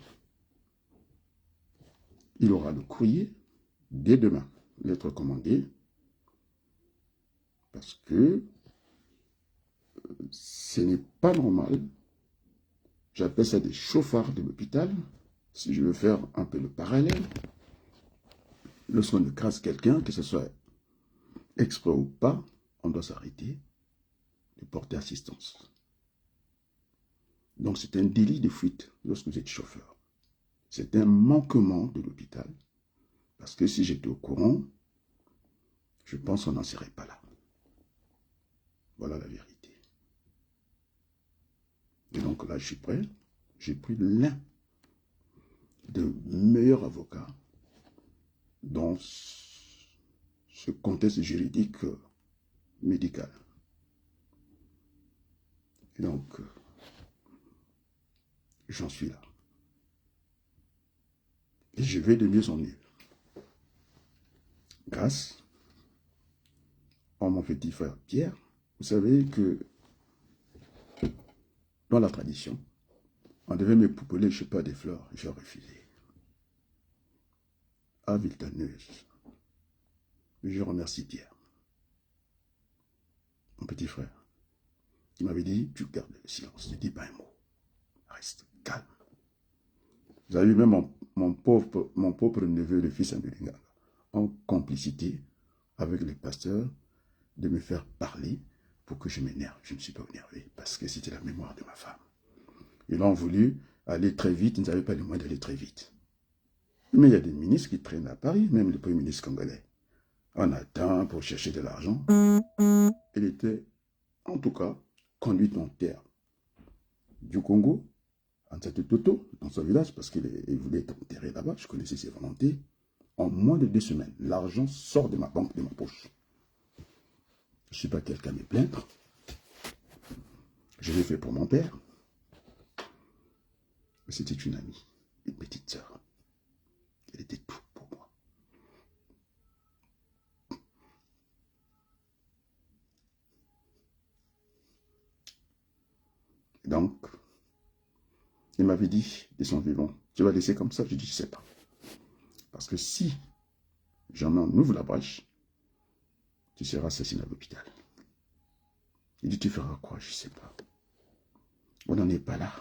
Il aura le courrier dès demain, lettre commandée, parce que ce n'est pas normal. J'appelle ça des chauffards de l'hôpital. Si je veux faire un peu le parallèle, lorsqu'on écrase quelqu'un, que ce soit exprès ou pas, on doit s'arrêter de porter assistance. Donc c'est un délit de fuite lorsque vous êtes chauffeur. C'est un manquement de l'hôpital. Parce que si j'étais au courant, je pense qu'on n'en serait pas là. Voilà la vérité. Et donc là, je suis prêt. J'ai pris l'un des meilleurs avocats dans ce contexte juridique médical. Et donc, j'en suis là. Et je vais de mieux en mieux. Grâce à mon petit frère Pierre, vous savez que dans la tradition, on devait me poupeler, je ne sais pas, des fleurs. J'ai refusé. À Viltaneuse. Je remercie Pierre, mon petit frère, qui m'avait dit, tu gardes le silence, ne dis pas un mot. Reste calme. Vous avez vu même mon pauvre neveu, le fils Amélinga, en complicité avec les pasteurs, de me faire parler pour que je m'énerve. Je ne suis pas énervé parce que c'était la mémoire de ma femme. Ils ont voulu aller très vite, ils n'avaient pas les moyens d'aller très vite. Mais il y a des ministres qui traînent à Paris, même le premier ministre congolais. On attend pour chercher de l'argent. Il était, en tout cas, conduit en terre du Congo, en Toto, dans son village, parce qu'il voulait être enterré là-bas. Je connaissais ses volontés. En moins de 2 semaines, l'argent sort de ma banque, de ma poche. Je ne suis pas quelqu'un à me plaindre. Je l'ai fait pour mon père. Mais c'était une amie, une petite sœur. Elle était tout pour moi. Donc, il m'avait dit de son vivant, tu vas laisser comme ça? Je dis, je ne sais pas. Parce que si j'en ouvre la brèche, tu seras assassiné à l'hôpital. Il dit, tu feras quoi? Je ne sais pas. On n'en est pas là.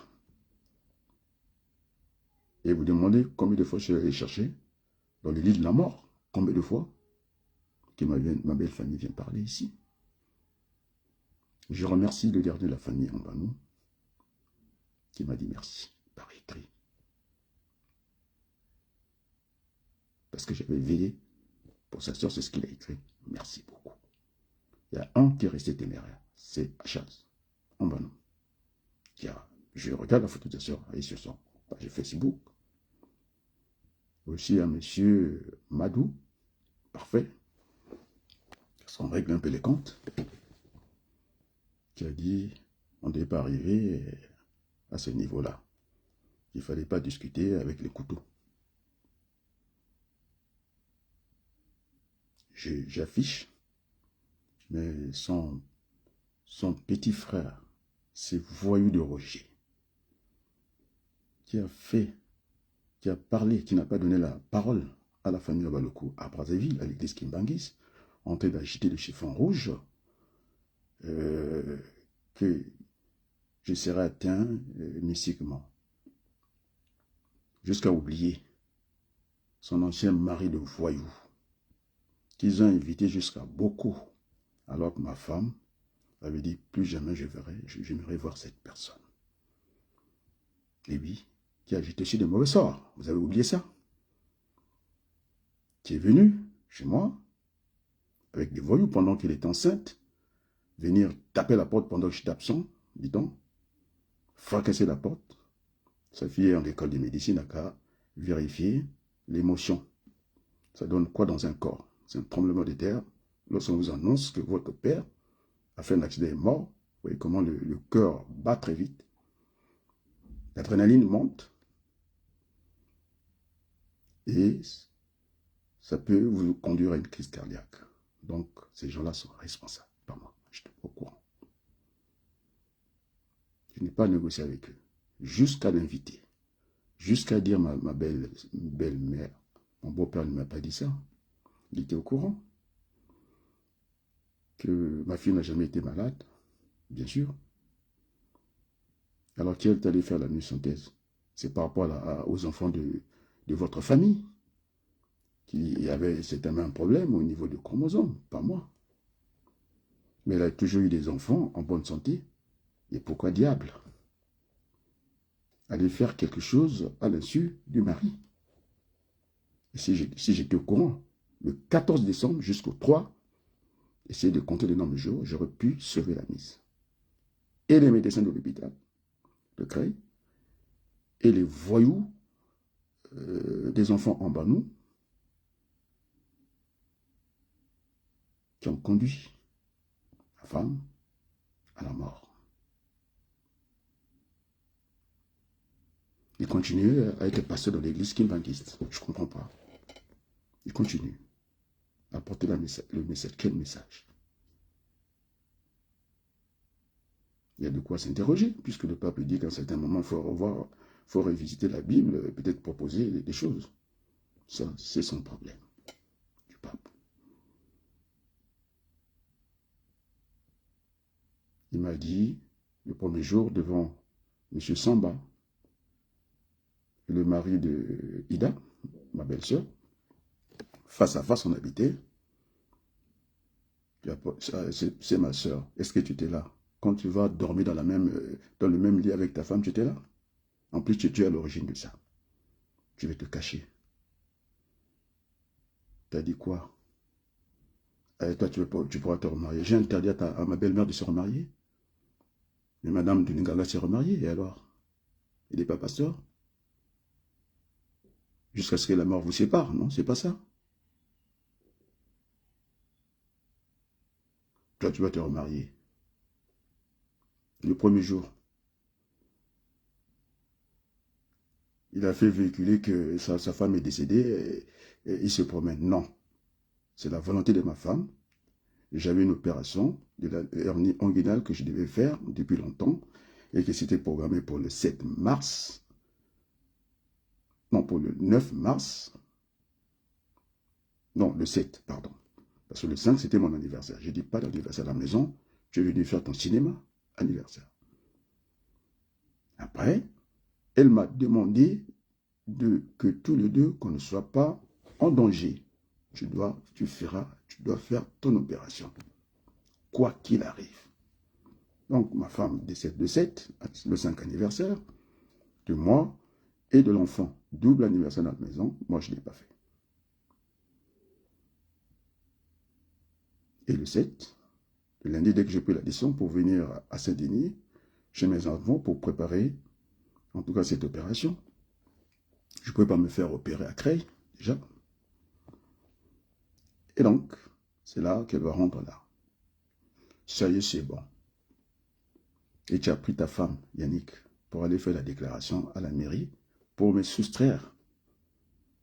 Et vous demandez combien de fois je suis allé chercher dans le lit de la mort. Combien de fois que ma belle famille vient parler ici. Je remercie le dernier de la famille en bas nous, qui m'a dit merci par écrit. Parce que j'avais veillé pour sa soeur, c'est ce qu'il a écrit. Merci beaucoup. Il y a un qui est resté téméraire, c'est Achaz, en bas nous. Je regarde la photo de sa soeur, elle est sur son page Facebook. Aussi à monsieur Madou, parfait, parce qu'on règle un peu les comptes, qui a dit on ne devait pas arriver à ce niveau-là. Il ne fallait pas discuter avec les couteaux. J'affiche, mais son petit frère, ces voyous de Roger, qui a parlé, qui n'a pas donné la parole à la famille Abaloko à Brazzaville, à l'église Kimbangis, en train d'agiter le chiffon rouge, que je serai atteint mystiquement, jusqu'à oublier son ancien mari de voyou, qu'ils ont invité jusqu'à beaucoup, alors que ma femme avait dit, plus jamais j'aimerais voir cette personne. Et lui, qui a jeté sur de mauvais sorts, vous avez oublié ça? Qui est venu chez moi, avec des voyous pendant qu'elle est enceinte, venir taper la porte pendant que j'étais absent, dit-on, fracasser la porte. Sa fille est en école de médecine, n'a qu'à vérifier l'émotion. Ça donne quoi dans un corps? C'est un tremblement de terre. Lorsqu'on vous annonce que votre père a fait un accident et est mort, vous voyez comment le cœur bat très vite. L'adrénaline monte. Et ça peut vous conduire à une crise cardiaque. Donc, ces gens-là sont responsables, pas moi. Je suis au courant. Je n'ai pas négocié avec eux. Jusqu'à l'inviter. Jusqu'à dire ma belle-mère. Mon beau-père ne m'a pas dit ça. Il était au courant. Que ma fille n'a jamais été malade. Bien sûr. Alors, qui est allé faire la nuit synthèse? C'est par rapport aux enfants de votre famille. Qui avait certainement un problème au niveau du chromosome, pas moi. Mais elle a toujours eu des enfants en bonne santé. Et pourquoi diable aller faire quelque chose à l'insu du mari? Et si j'étais au courant, le 14 décembre jusqu'au 3, essayer de compter le nombre de jours, j'aurais pu sauver la mise. Et les médecins de l'hôpital, de Creil, et les voyous des enfants en bas nous, qui ont conduit la femme à la mort. Il continue à être pasteur dans l'église kimbangiste. Je ne comprends pas. Il continue à porter le message. Quel message? Il y a de quoi s'interroger, puisque le pape dit qu'à un certain moment, il faut revoir, il faut revisiter la Bible, peut-être proposer des choses. Ça, c'est son problème, du pape. Il m'a dit, le premier jour, devant M. Samba, le mari de Ida, ma belle-sœur, face à face, on habitait. C'est ma sœur. Est-ce que tu étais là? Quand tu vas dormir dans le même lit avec ta femme, tu étais là? En plus, tu es à l'origine de ça. Je vais te cacher. Tu as dit quoi? Toi, tu pourras te remarier. J'ai interdit à ma belle-mère de se remarier. Mais madame de Lingala s'est remariée, et alors? Il n'est pas pasteur? Jusqu'à ce que la mort vous sépare, non? C'est pas ça? Toi, tu vas te remarier. Le premier jour, il a fait véhiculer que sa femme est décédée et il se promène. Non, c'est la volonté de ma femme. J'avais une opération de la hernie inguinale que je devais faire depuis longtemps et qui s'était programmée pour le 7 mars. Non, pour le 9 mars. Non, le 7, pardon. Parce que le 5, c'était mon anniversaire. Je dis pas d'anniversaire à la maison. Tu es venu faire ton cinéma, anniversaire. Après, elle m'a demandé que tous les deux, qu'on ne soit pas en danger. Tu dois faire ton opération. Quoi qu'il arrive. Donc, ma femme décède le 7, le 5 anniversaire, de moi et de l'enfant. Double anniversaire dans la maison. Moi, je ne l'ai pas fait. Et le 7, le lundi, dès que j'ai pris la décision pour venir à Saint-Denis, chez mes enfants, pour préparer, en tout cas, cette opération. Je ne pouvais pas me faire opérer à Creil, déjà. Et donc, c'est là qu'elle va rendre là. Ça y est, c'est bon. Et tu as pris ta femme, Yannick, pour aller faire la déclaration à la mairie pour me soustraire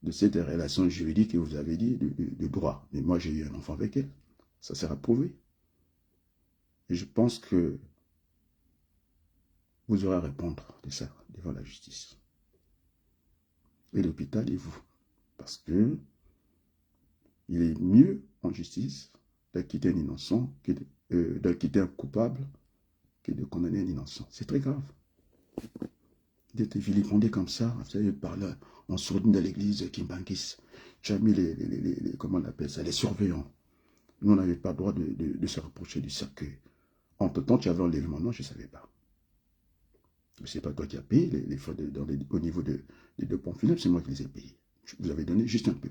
de cette relation juridique que vous avez dit de droit. Mais moi, j'ai eu un enfant avec elle. Ça sera prouvé. Et je pense que vous aurez à répondre de ça devant la justice. Et l'hôpital et vous. Parce que il est mieux en justice d'acquitter un innocent, d'acquitter un coupable, que de condamner un innocent. C'est très grave. D'être vilipendé comme ça, vous savez, par là, en sourdine de l'église Kimbankis. Tu as mis comment on appelle ça, les surveillants. Nous, on n'avait pas le droit de se rapprocher du cercueil. Entre-temps, tu avais enlèvement. Non, je ne savais pas. Ce n'est pas toi qui as payé les frais au niveau des deux pompes funèbres, c'est moi qui les ai payés. Vous avez donné juste un peu.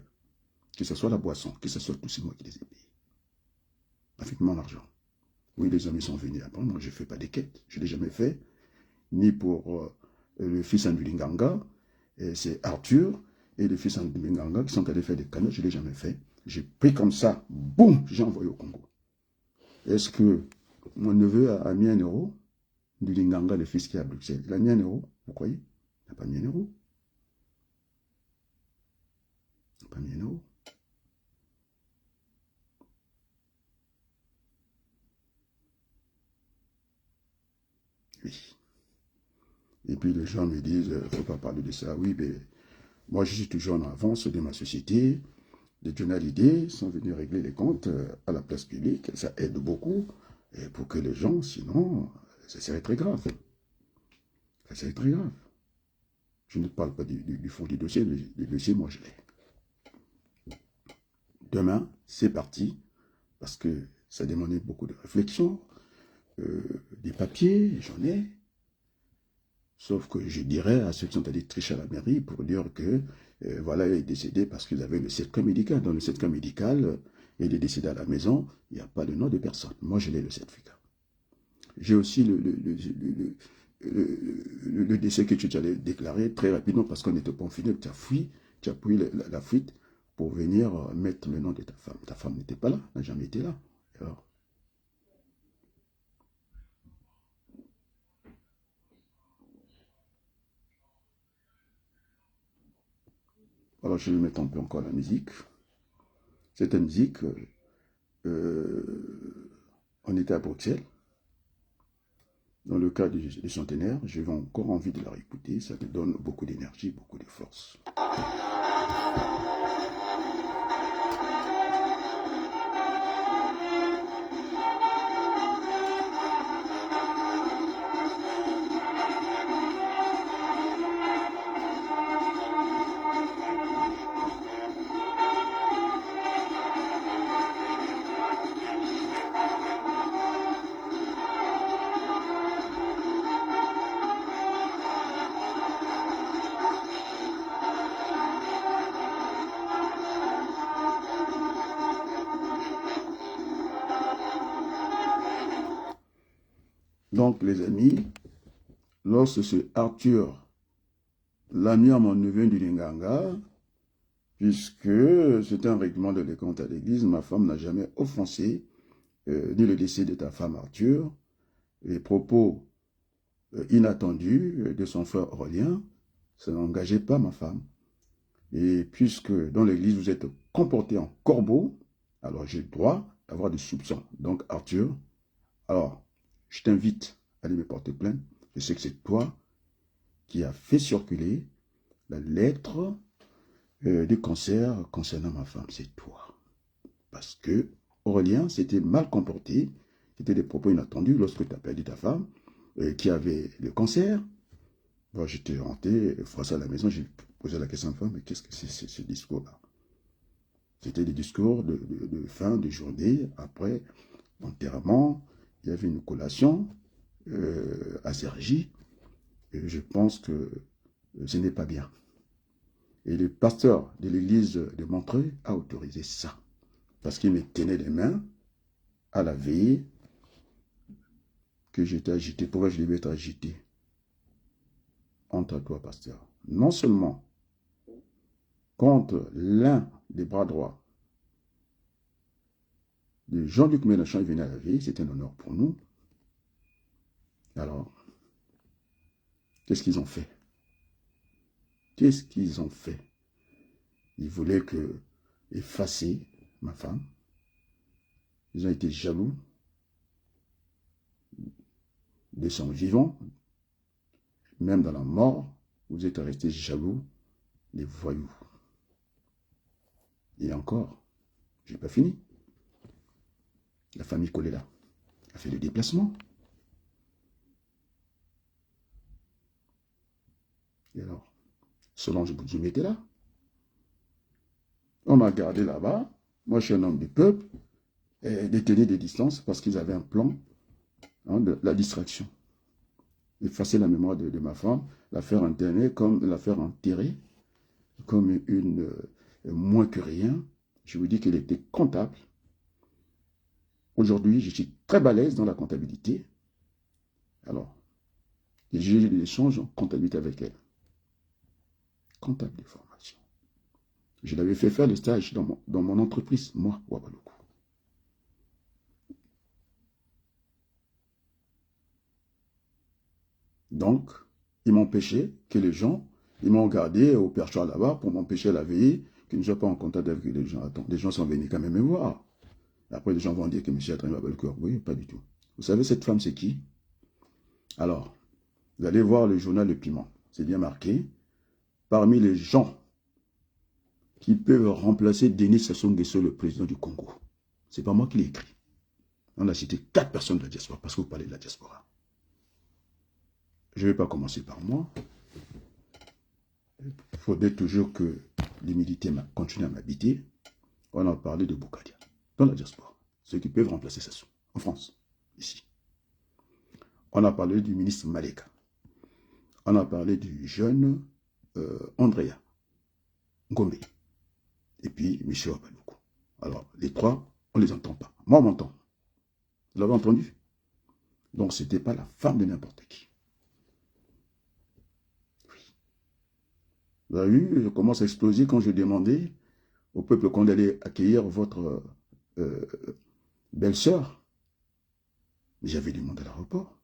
Que ce soit la boisson, que ce soit tout, c'est moi qui les ai payés. Avec mon argent. Oui, les amis sont venus après. Moi, je ne fais pas des quêtes. Je ne l'ai jamais fait. Ni pour le fils Andulinganga, c'est Arthur, et le fils Andulinganga qui sont allés faire des canots. Je ne l'ai jamais fait. J'ai pris comme ça, boum, j'ai envoyé au Congo. Est-ce que mon neveu a mis 1 euro? Ndulinganga, le fils qui est à Bruxelles, il a mis 1 euro, vous croyez? Il n'a pas mis 1 euro. Il n'a pas mis 1 euro. Oui. Et puis les gens me disent, il ne faut pas parler de ça. Oui, mais moi je suis toujours en avance de ma société. Les journalistes sont venus régler les comptes à la place publique. Ça aide beaucoup. Et pour que les gens, sinon, ça serait très grave. Ça serait très grave. Je ne parle pas du fond du dossier. Le dossier, moi, je l'ai. Demain, c'est parti. Parce que ça demandait beaucoup de réflexion. Des papiers, j'en ai. Sauf que je dirais à ceux qui sont allés tricher à la mairie pour dire que, voilà, il est décédé parce qu'ils avaient le certificat médical. Dans le certificat médical, il est décédé à la maison, il n'y a pas de nom de personne. Moi, je l'ai le certificat. J'ai aussi le décès que tu allais déclarer très rapidement parce qu'on était pas fini, tu as fui, tu as pris la fuite pour venir mettre le nom de ta femme. Ta femme n'était pas là, n'a jamais été là. Alors je vais mettre un peu encore la musique. Cette musique, on était à Bruxelles. Dans le cas du centenaire, j'ai encore envie de la réécouter. Ça te donne beaucoup d'énergie, beaucoup de force. Donc, les amis, lorsque ce Arthur l'a mis à mon neveu du Linganga, puisque c'est un règlement de l'écoute à l'église, ma femme n'a jamais offensé ni le décès de ta femme Arthur, les propos inattendus de son frère Aurélien, ça n'engageait pas ma femme. Et puisque dans l'église vous êtes comporté en corbeau, alors j'ai le droit d'avoir des soupçons. Donc Arthur, alors je t'invite à aller me porter plainte. Je sais que c'est toi qui as fait circuler la lettre du cancer concernant ma femme. C'est toi. Parce que Aurélien s'était mal comporté. C'était des propos inattendus lorsque tu as perdu ta femme qui avait le cancer. Bon, j'étais hanté, froissé à la maison, j'ai posé la question à ma femme, mais qu'est-ce que c'est ce discours-là? C'était des discours de fin de journée, après l'enterrement, il y avait une collation à Cergy, et je pense que ce n'est pas bien. Et le pasteur de l'église de Montreuil a autorisé ça, parce qu'il me tenait les mains à la veille que j'étais agité. Pourquoi je devais être agité? Honte à toi, pasteur. Non seulement contre l'un des bras droits de Jean-Luc Mélenchon, il venait à la vie, c'était un honneur pour nous. Alors, qu'est-ce qu'ils ont fait? Qu'est-ce qu'ils ont fait? Ils voulaient effacer ma femme. Ils ont été jaloux de son vivant. Même dans la mort, vous êtes restés jaloux des voyous. Et encore, je n'ai pas fini. La famille Kolela a fait le déplacement. Et alors, Solange Boudiou était là. On m'a gardé là-bas. Moi, je suis un homme du peuple. Et détenir des distances parce qu'ils avaient un plan, hein, de la distraction. Effacer la mémoire de ma femme, la faire enterrer comme une moins que rien. Je vous dis qu'elle était comptable. Aujourd'hui, je suis très balèze dans la comptabilité. Alors, j'ai eu des échanges en comptabilité avec elle. Comptable de formation. Je l'avais fait faire le stage dans mon entreprise, moi, Wabaloukou. Donc, ils m'empêchaient que les gens, ils m'ont gardé au perchoir là-bas pour m'empêcher la veille, qu'ils ne soient pas en contact avec les gens. Attends, les gens sont venus quand même me voir. Après, les gens vont dire que M. Atran Wabaloukou, oui, pas du tout. Vous savez, cette femme, c'est qui? Alors, vous allez voir le journal Le Piment. C'est bien marqué. Parmi les gens qui peuvent remplacer Denis Sassou Nguesso, le président du Congo. C'est pas moi qui l'ai écrit. On a cité 4 personnes de la diaspora, parce que vous parlez de la diaspora. Je ne vais pas commencer par moi. Il faudrait toujours que l'humilité continue à m'habiter. On a parlé de Boukadia, dans la diaspora. Ceux qui peuvent remplacer Sassou, en France, ici. On a parlé du ministre Maleka. On a parlé du jeune Andrea Ngombe. Et puis, M. Wabaloukou. Alors, les trois, on ne les entend pas. Moi, on m'entend. Vous l'avez entendu? Donc, ce n'était pas la femme de n'importe qui. Oui. Vous avez vu, je commence à exploser quand je demandais au peuple qu'on allait accueillir votre belle-sœur. J'avais du monde à l'aéroport.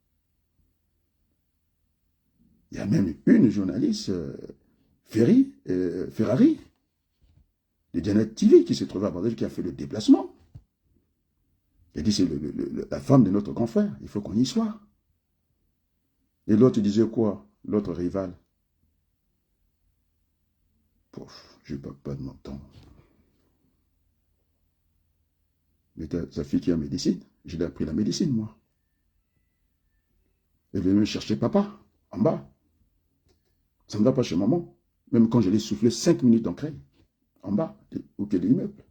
Il y a même une journaliste, Ferrari, de Janet TV, qui se trouvait à Bordel, qui a fait le déplacement. Elle dit, c'est la femme de notre grand frère, il faut qu'on y soit. Et l'autre disait quoi? L'autre rival. Pouf, je n'ai pas de mon temps. Mais sa fille qui est en médecine, je l'ai appris la médecine, moi. Elle venait me chercher papa, en bas. Ça ne va pas chez maman. Même quand je l'ai soufflé 5 minutes en crème, en bas, au pied de l'immeuble.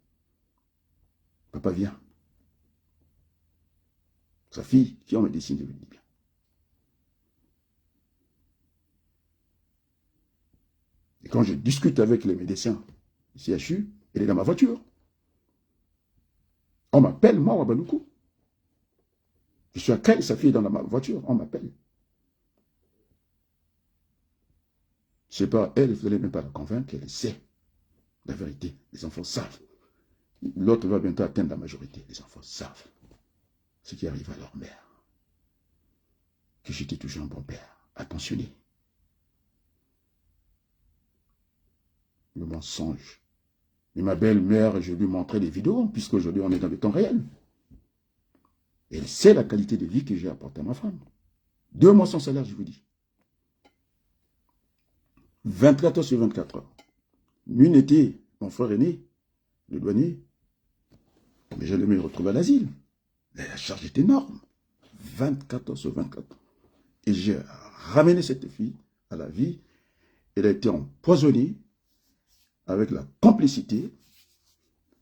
Papa vient. Sa fille qui est en médecine, je lui dis bien. Et quand je discute avec les médecins du CHU, elle est dans ma voiture. On m'appelle, moi, Wabaloukou. Je suis à Caille, sa fille est dans ma voiture, on m'appelle. Je ne sais pas, elle, vous n'allez même pas la convaincre, elle sait la vérité. Les enfants savent. L'autre va bientôt atteindre la majorité. Les enfants savent ce qui arrive à leur mère. Que j'étais toujours un bon père, attentionné. Le mensonge. Et ma belle-mère, je lui montrais des vidéos, puisqu'aujourd'hui on est dans le temps réel. Elle sait la qualité de vie que j'ai apportée à ma femme. 2 mois sans salaire, je vous dis. 24 heures sur 24 heures. L'une était mon frère aîné, le douanier. Mais j'allais me retrouver à l'asile. La charge est énorme. 24 heures sur 24 heures. Et j'ai ramené cette fille à la vie. Elle a été empoisonnée avec la complicité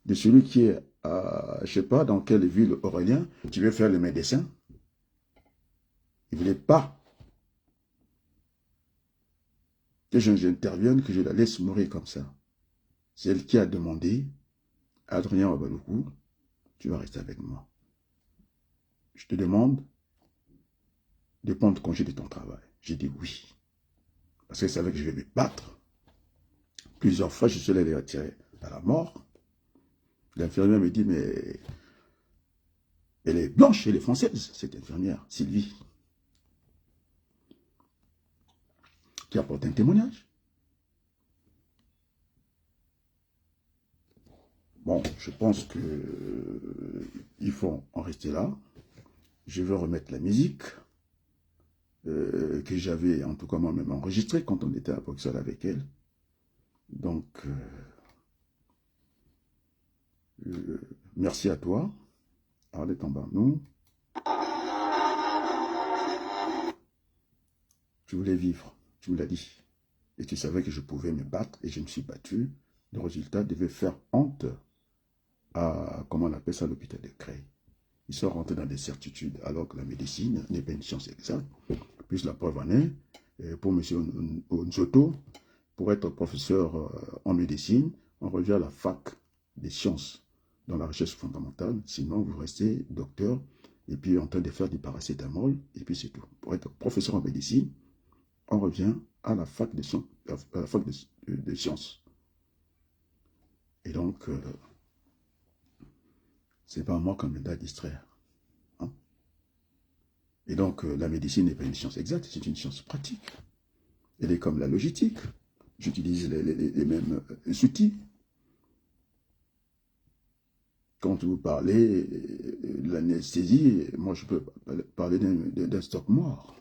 de celui qui est, je ne sais pas dans quelle ville Aurélien, qui veut faire le médecin. Il ne voulait pas que j'intervienne, que je la laisse mourir comme ça. C'est elle qui a demandé à Adrien Wabaloukou, tu vas rester avec moi. Je te demande de prendre congé de ton travail. J'ai dit oui. Parce qu'elle savait que je vais me battre Plusieurs fois, je suis allé les retirer à la mort. L'infirmière me dit, mais elle est blanche, elle est française, cette infirmière, Sylvie, qui apporte un témoignage. Bon, je pense que il faut en rester là. Je vais remettre la musique que j'avais, en tout cas moi-même, enregistrée quand on était à Bruxelles avec elle. Donc, merci à toi. Arlette en bas, nous. Tu voulais vivre, tu me l'as dit. Et tu savais que je pouvais me battre et je me suis battu. Le résultat devait faire honte à, comment on appelle ça, l'hôpital de Creil. Ils sont rentrés dans des certitudes alors que la médecine n'est pas une science exacte. Puis la preuve en est, pour M. Nzoto, pour être professeur en médecine, on revient à la fac des sciences dans la recherche fondamentale. Sinon, vous restez docteur et puis en train de faire du paracétamol et puis c'est tout. Pour être professeur en médecine, on revient à la fac des sciences. Des sciences. Et donc, c'est pas moi qu'on me doit distraire. Hein? Et donc, la médecine n'est pas une science exacte, c'est une science pratique. Elle est comme la logistique. J'utilise les mêmes outils. Quand vous parlez de l'anesthésie, moi je peux parler d'un stock mort.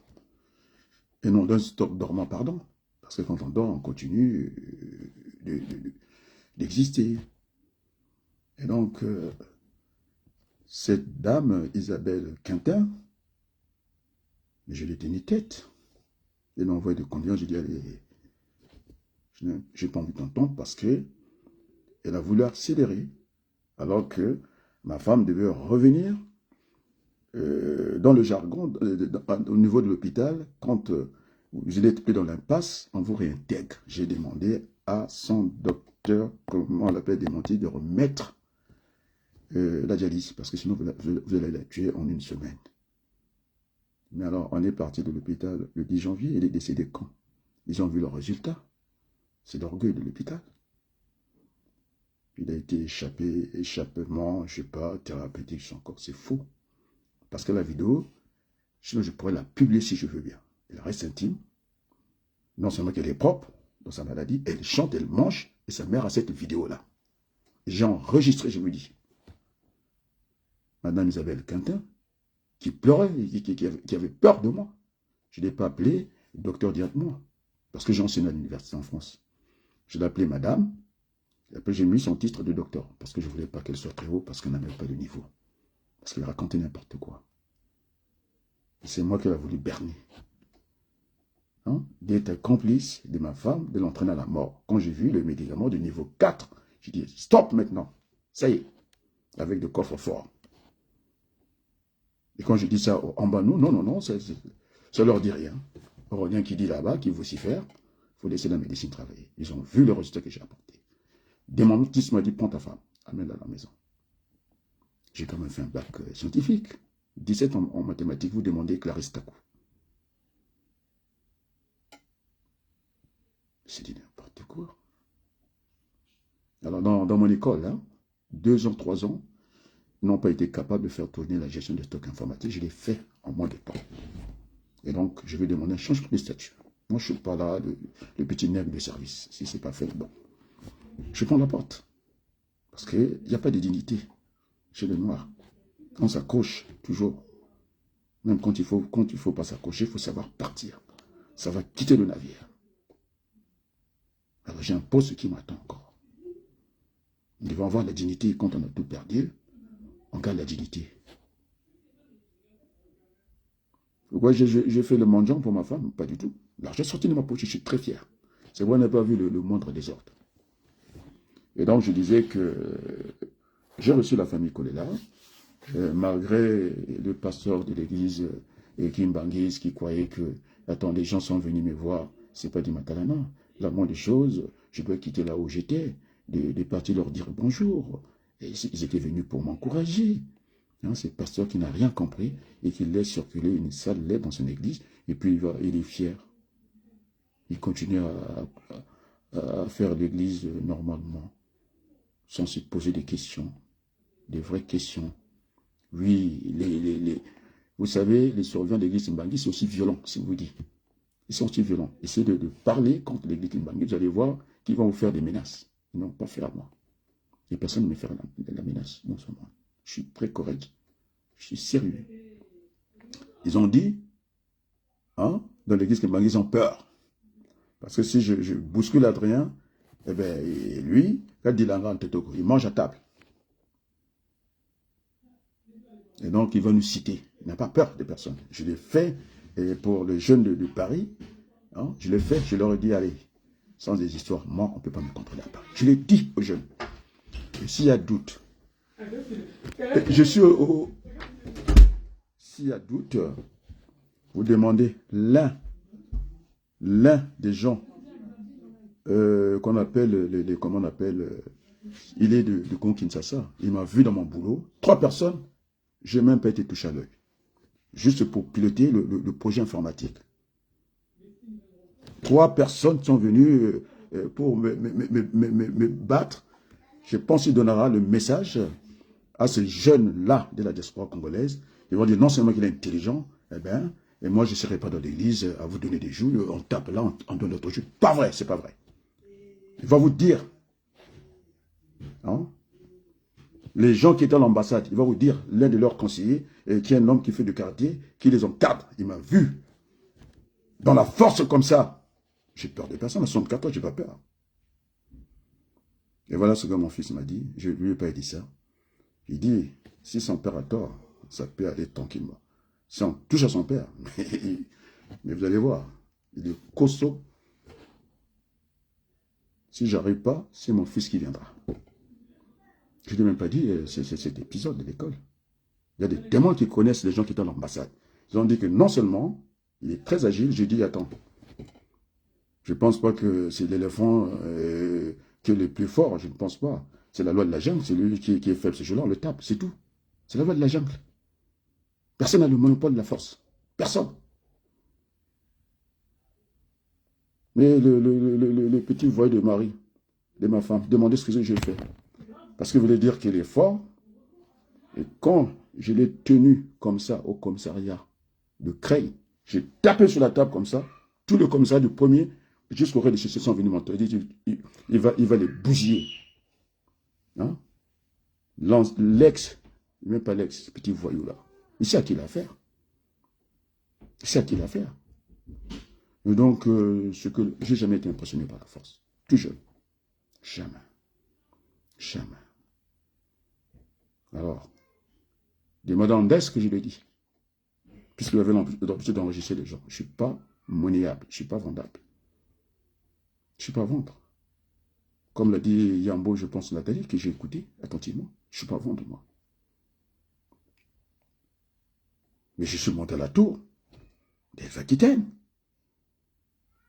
Et non d'un stock dormant, pardon. Parce que quand on dort, on continue d'exister. Et donc, cette dame, Isabelle Quintin, je l'ai tenu tête. Elle m'a envoyé des condoléances, j'ai dit, allez, je n'ai pas envie d'entendre parce qu'elle a voulu accélérer. Alors que ma femme devait revenir dans le jargon, au niveau de l'hôpital, quand vous êtes pris dans l'impasse, on vous réintègre. J'ai demandé à son docteur, comment on l'appelle, démenti, de remettre la dialyse, parce que sinon vous allez la tuer en une semaine. Mais alors, on est parti de l'hôpital le 10 janvier, il est décédé quand? Ils ont vu le résultat. C'est l'orgueil de l'hôpital. Il a été échappement, je ne sais pas, thérapeutique, encore, c'est faux. Parce que la vidéo, sinon je pourrais la publier si je veux bien. Elle reste intime. Non seulement qu'elle est propre dans sa maladie, elle chante, elle mange, et sa mère a cette vidéo-là. J'ai enregistré, je me dis. Madame Isabelle Quintin, qui pleurait, qui avait peur de moi. Je ne l'ai pas appelé docteur directement, parce que j'ai enseigné à l'université en France. Je l'ai appelé madame, et après j'ai mis son titre de docteur, parce que je ne voulais pas qu'elle soit très haut, parce qu'elle n'avait pas de niveau. Parce qu'elle racontait n'importe quoi. C'est moi qui l'ai voulu berner. Hein? D'être complice de ma femme, de l'entraîner à la mort. Quand j'ai vu le médicament de niveau 4, j'ai dit stop maintenant. Ça y est. Avec de coffres forts. Et quand je dis ça en bas, non, ça leur dit rien. Aurélien qui dit là-bas qu'il vocifère, il faut laisser la médecine travailler. Ils ont vu le résultat que j'ai apporté. Démentis m'a dit prends ta femme, amène-la à la maison. J'ai quand même fait un bac scientifique. 17 en mathématiques, vous demandez Clarisse Takou. C'est dit n'importe quoi. Alors, dans mon école, hein, 2 ans, 3 ans, n'ont pas été capables de faire tourner la gestion de stock informatique. Je l'ai fait en moins de temps. Et donc, je vais demander un changement de statut. Moi, je ne suis pas là, le petit nègre de service. Si ce n'est pas fait, bon. Je prends la porte. Parce qu'il n'y a pas de dignité chez les Noirs. On s'accroche toujours. Même quand il faut pas s'accrocher, il faut savoir partir. Ça va quitter le navire. Alors j'impose ce qui m'attend encore. Nous devons avoir la dignité quand on a tout perdu. On garde la dignité. Pourquoi j'ai fait le mendiant pour ma femme? Pas du tout. L'argent est sorti de ma poche, je suis très fier. C'est vrai, on n'a pas vu le moindre désordre. Et donc je disais que j'ai reçu la famille Kolela, malgré le pasteur de l'église Kim Bangis qui croyait que, attends, les gens sont venus me voir, c'est pas du Matalana. La moindre des choses, je dois quitter là où j'étais, de partir leur dire bonjour. Et ils étaient venus pour m'encourager. Hein, c'est le pasteur qui n'a rien compris et qui laisse circuler une sale lettre dans son église et puis il est fier. Il continue à faire l'église normalement, sans se poser des questions, des vraies questions. Oui, vous savez, les surveillants de l'église Mbangui sont aussi violents, si vous dites. Ils sont aussi violents. Essayez de parler contre l'église Mbangui, vous allez voir qu'ils vont vous faire des menaces. Ils n'ont pas fait à moi. Et personne ne me fait la menace, non seulement. Je suis très correct. Je suis sérieux. Ils ont dit, hein, dans l'église Mbangui, ils ont peur. Parce que si je bouscule Adrien, eh bien, lui, quand il mange à table. Et donc, il va nous citer. Il n'a pas peur des personnes. Je l'ai fait et pour les jeunes de Paris. Hein, je l'ai fait, je leur ai dit, allez, sans des histoires, moi, on ne peut pas me contrôler à Paris. Je l'ai dit aux jeunes. Et s'il y a doute, je suis s'il y a doute, vous demandez l'un des gens qu'on appelle, comment on appelle, il est de Congo Kinshasa. Il m'a vu dans mon boulot. 3 personnes, je n'ai même pas été touché à l'œil. Juste pour piloter le projet informatique. 3 personnes sont venues pour me battre. Je pense qu'il donnera le message à ces jeunes-là de la diaspora congolaise. Ils vont dire non seulement qu'il est intelligent, et moi je ne serai pas dans l'église à vous donner des joues, on tape là, on donne notre joue. Pas vrai, c'est pas vrai. Il va vous dire, hein, les gens qui étaient à l'ambassade, il va vous dire, l'un de leurs conseillers, qui est un homme qui fait du quartier, qui les encadre, il m'a vu. Dans la force comme ça, j'ai peur de personne, à 64 ans, je n'ai pas peur. Et voilà ce que mon fils m'a dit, je ne lui ai pas dit ça. Il dit, si son père a tort, ça peut aller tranquillement. Si on touche à son père, mais vous allez voir, il est costaud. Si j'arrive pas, c'est mon fils qui viendra. Je ne l'ai même pas dit, c'est cet épisode de l'école. Il y a des témoins qui connaissent les gens qui étaient à l'ambassade. Ils ont dit que non seulement, il est très agile, j'ai dit, attends, je ne pense pas que c'est l'éléphant qui est le plus fort, je ne pense pas. C'est la loi de la jungle, c'est lui qui est faible ce jour-là, on le tape, c'est tout. C'est la loi de la jungle. Personne n'a le monopole de la force. Personne. Mais le petit voyou de mari, de ma femme, demandez ce que j'ai fait. Parce qu'il voulait dire qu'il est fort. Et quand je l'ai tenu comme ça au commissariat de Creil, j'ai tapé sur la table comme ça, tous les commissariats du premier jusqu'au rez-de-chaussée sont venus m'entendre. Il va les bousiller. Hein? L'ex, même pas l'ex, ce petit voyou là. Il sait à qui l'affaire. Il sait à qui l'affaire. Et donc, ce que j'ai jamais été impressionné par la force. Tout jeune. Jamais. Jamais. Alors, demandez d'est-ce que je l'ai dit. Puisqu'il avait l'habitude d'enregistrer les gens. Je ne suis pas monnayable. Je ne suis pas vendable. Je ne suis pas à vendre. Comme l'a dit Yambo, je pense, Nathalie, que j'ai écouté attentivement. Je ne suis pas à vendre, moi. Mais je suis monté à la tour des Aquitaines.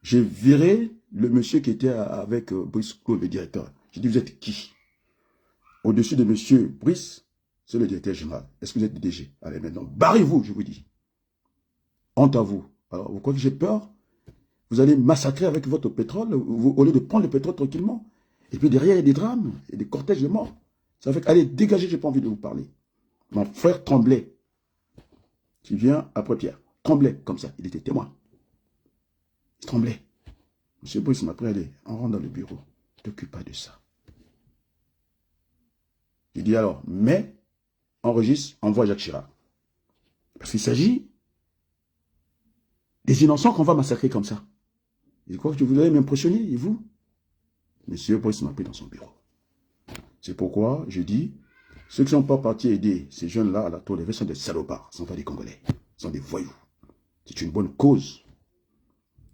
J'ai viré le monsieur qui était avec Brice Claude, le directeur. J'ai dit, vous êtes qui? Au-dessus de monsieur Brice, c'est le directeur général. Est-ce que vous êtes le DG? Allez, maintenant, barrez-vous, je vous dis. Honte à vous. Alors, vous croyez que j'ai peur? Vous allez massacrer avec votre pétrole, au lieu de prendre le pétrole tranquillement. Et puis derrière, il y a des drames, et des cortèges de morts. Ça fait allez, dégagez, j'ai pas envie de vous parler. Mon frère tremblait. Qui vient après Pierre. Tremblait comme ça. Il était témoin. Il tremblait. Monsieur Brice m'a pris, allez, on rentre dans le bureau. Ne t'occupe pas de ça. Il dit alors, mais, enregistre, envoie Jacques Chirac. Parce qu'il s'agit des innocents qu'on va massacrer comme ça. Il croit que vous allez m'impressionner, et vous? Monsieur Brice m'a pris dans son bureau. C'est pourquoi je dis, ceux qui ne sont pas partis aider ces jeunes-là à la tour des Vêtements sont des salopards, ce ne sont pas des Congolais, ce sont des voyous. C'est une bonne cause.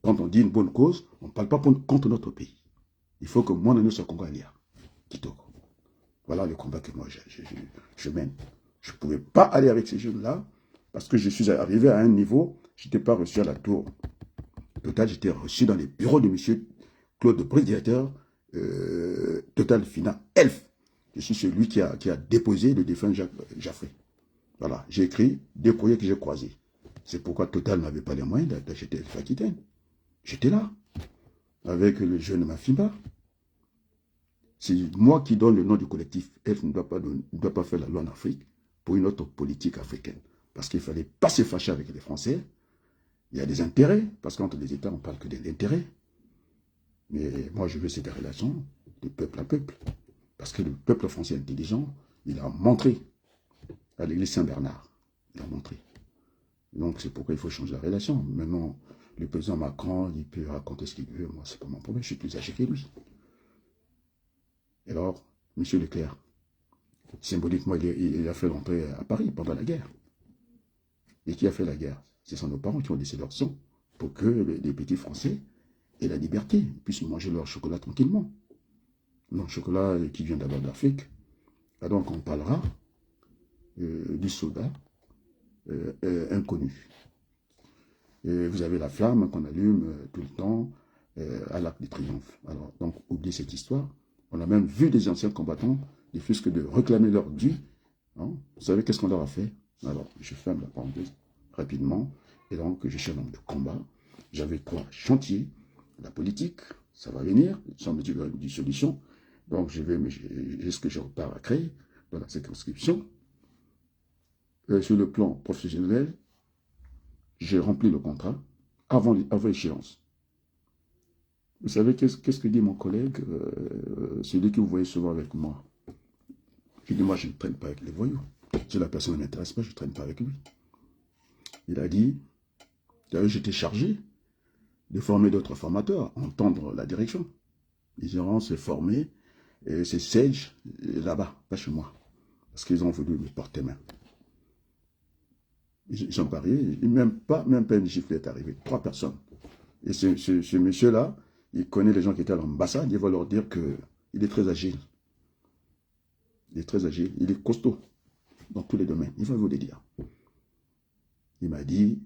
Quand on dit une bonne cause, on ne parle pas contre notre pays. Il faut que moi, nous soyons Congolais. Kitoko. Voilà le combat que moi, je mène. Je ne pouvais pas aller avec ces jeunes-là, parce que je suis arrivé à un niveau, je n'étais pas reçu à la tour. Total, j'étais reçu dans les bureaux de M. Claude Brice, directeur Total Fina Elf. Je suis celui qui a déposé le défunt Jacques Jaffré. Voilà, j'ai écrit des courriers que j'ai croisés. C'est pourquoi Total n'avait pas les moyens d'acheter l'Aquitaine. J'étais là. avec le jeune Mafimba. C'est moi qui donne le nom du collectif. Elle ne doit pas faire la loi en Afrique pour une autre politique africaine. Parce qu'il ne fallait pas se fâcher avec les Français. Il y a des intérêts, parce qu'entre les États, on ne parle que de l'intérêt. Mais moi, je veux ces relations de peuple à peuple. Parce que le peuple français intelligent, il a montré à l'église Saint-Bernard. Il a montré. Donc, c'est pourquoi il faut changer la relation. Maintenant, le président Macron, il peut raconter ce qu'il veut. Moi, c'est pas mon problème. Je suis plus âgé que lui. Alors, M. Leclerc, symboliquement, il a fait l'entrée à Paris pendant la guerre. Et qui a fait la guerre? Ce sont nos parents qui ont laissé leur sang pour que les petits Français aient la liberté, puissent manger leur chocolat tranquillement. Donc, chocolat qui vient d'abord d'Afrique. Donc, on parlera du soldat inconnu. Et vous avez la flamme qu'on allume tout le temps à l'Arc de Triomphe. Alors, donc, oubliez cette histoire. On a même vu des anciens combattants, des fusques de réclamer leur dû. Hein. Vous savez qu'est-ce qu'on leur a fait? Alors, je ferme la parenthèse rapidement. Et donc, je suis un homme de combat. J'avais 3 chantiers. La politique, ça va venir, sans me dire une solution. Donc, j'ai ce que je repars à créer dans la circonscription. Sur le plan professionnel, j'ai rempli le contrat avant échéance. Vous savez qu'est-ce que dit mon collègue, celui que vous voyez souvent avec moi? Il dit, moi, je ne traîne pas avec les voyous. Si la personne ne m'intéresse pas, je ne traîne pas avec lui. Il a dit, j'étais chargé de former d'autres formateurs, entendre la direction. Ils iront se former, et c'est Sage, là-bas, pas chez moi. Parce qu'ils ont voulu me porter main. Ils sont arrivés, même pas une gifle est arrivée. 3 personnes. Et ce monsieur-là, il connaît les gens qui étaient à l'ambassade, il va leur dire qu'il est très agile. Il est très agile, il est costaud dans tous les domaines. Il va vous le dire. Il m'a dit,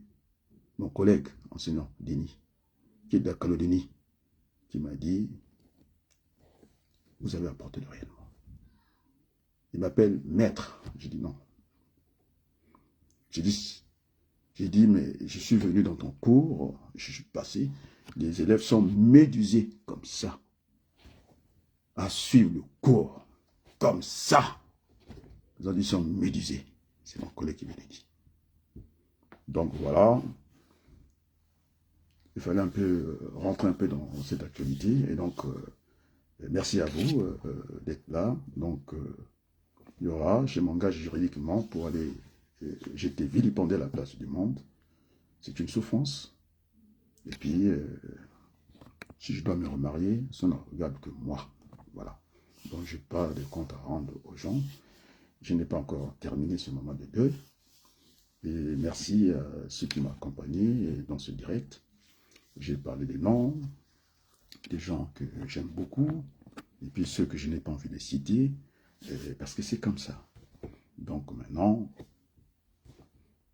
mon collègue enseignant, Denis, qui est de la Calédonie, qui m'a dit, vous avez apporté le réellement. Il m'appelle maître. J'ai dit non. J'ai dit, mais je suis venu dans ton cours, je suis passé, les élèves sont médusés comme ça, à suivre le cours, comme ça. Les autres, ils sont médusés. C'est mon collègue qui me l'a dit. Donc voilà, il fallait un peu rentrer un peu dans cette actualité. Et donc, merci à vous d'être là. Donc, il y aura, je m'engage juridiquement pour aller j'étais vilipendé à la place du monde. C'est une souffrance. Et puis, si je dois me remarier, ça ne regarde que moi. Voilà. Donc, je n'ai pas de compte à rendre aux gens. Je n'ai pas encore terminé ce moment de deuil. Et merci à ceux qui m'ont accompagné dans ce direct. J'ai parlé des noms, des gens que j'aime beaucoup, et puis ceux que je n'ai pas envie de citer, parce que c'est comme ça. Donc maintenant,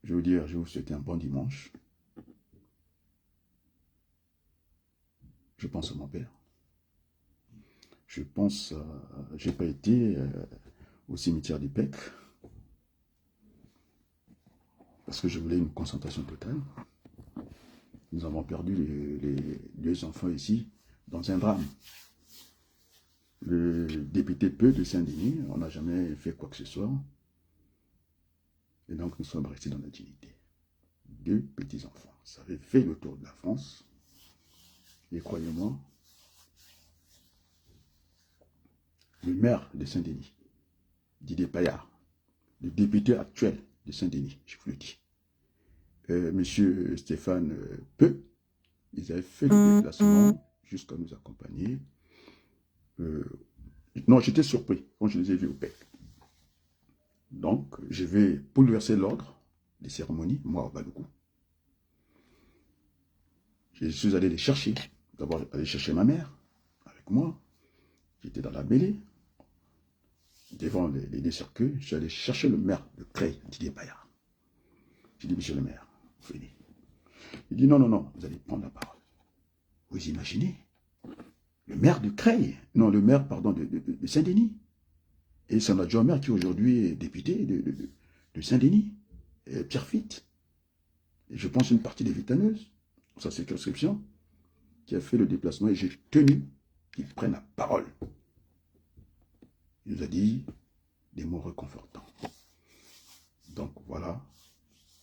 je vais vous souhaiter un bon dimanche. Je pense à mon père. Je pense, j'ai pas été au cimetière du Pec, parce que je voulais une concentration totale. Nous avons perdu les 2 enfants ici, dans un drame. Le député Peu de Saint-Denis, on n'a jamais fait quoi que ce soit. Et donc nous sommes restés dans la dignité. 2 petits-enfants. Ça avait fait le tour de la France. Et croyez-moi, le maire de Saint-Denis, Didier Payard, le député actuel de Saint-Denis, je vous le dis, monsieur Stéphane Peu, ils avaient fait le déplacement jusqu'à nous accompagner. Non, j'étais surpris quand je les ai vus au PEC. Donc, je vais bouleverser l'ordre des cérémonies, moi, au Balougou. Je suis allé les chercher. D'abord, aller chercher ma mère, avec moi, qui était dans la mêlée. Devant les 2 cercueils, je suis allé chercher le maire de Creil, Didier Payard. J'ai dit, monsieur le maire, venez. Il dit, non, non, non, vous allez prendre la parole. Vous imaginez? Le maire de Creil, non, le maire, pardon, de Saint-Denis. Et c'est un adjoint maire qui aujourd'hui est député de Saint-Denis, Pierre Fitte. Et je pense une partie des Vitaneuses, sa circonscription. qui a fait le déplacement et j'ai tenu qu'il prenne la parole. Il nous a dit des mots réconfortants. Donc voilà,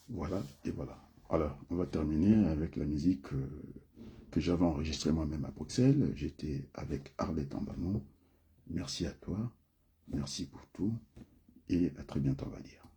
voilà et voilà. Alors, on va terminer avec la musique que j'avais enregistrée moi-même à Bruxelles. J'étais avec Arlette Ambanon. Merci à toi, merci pour tout et à très bientôt, on va dire.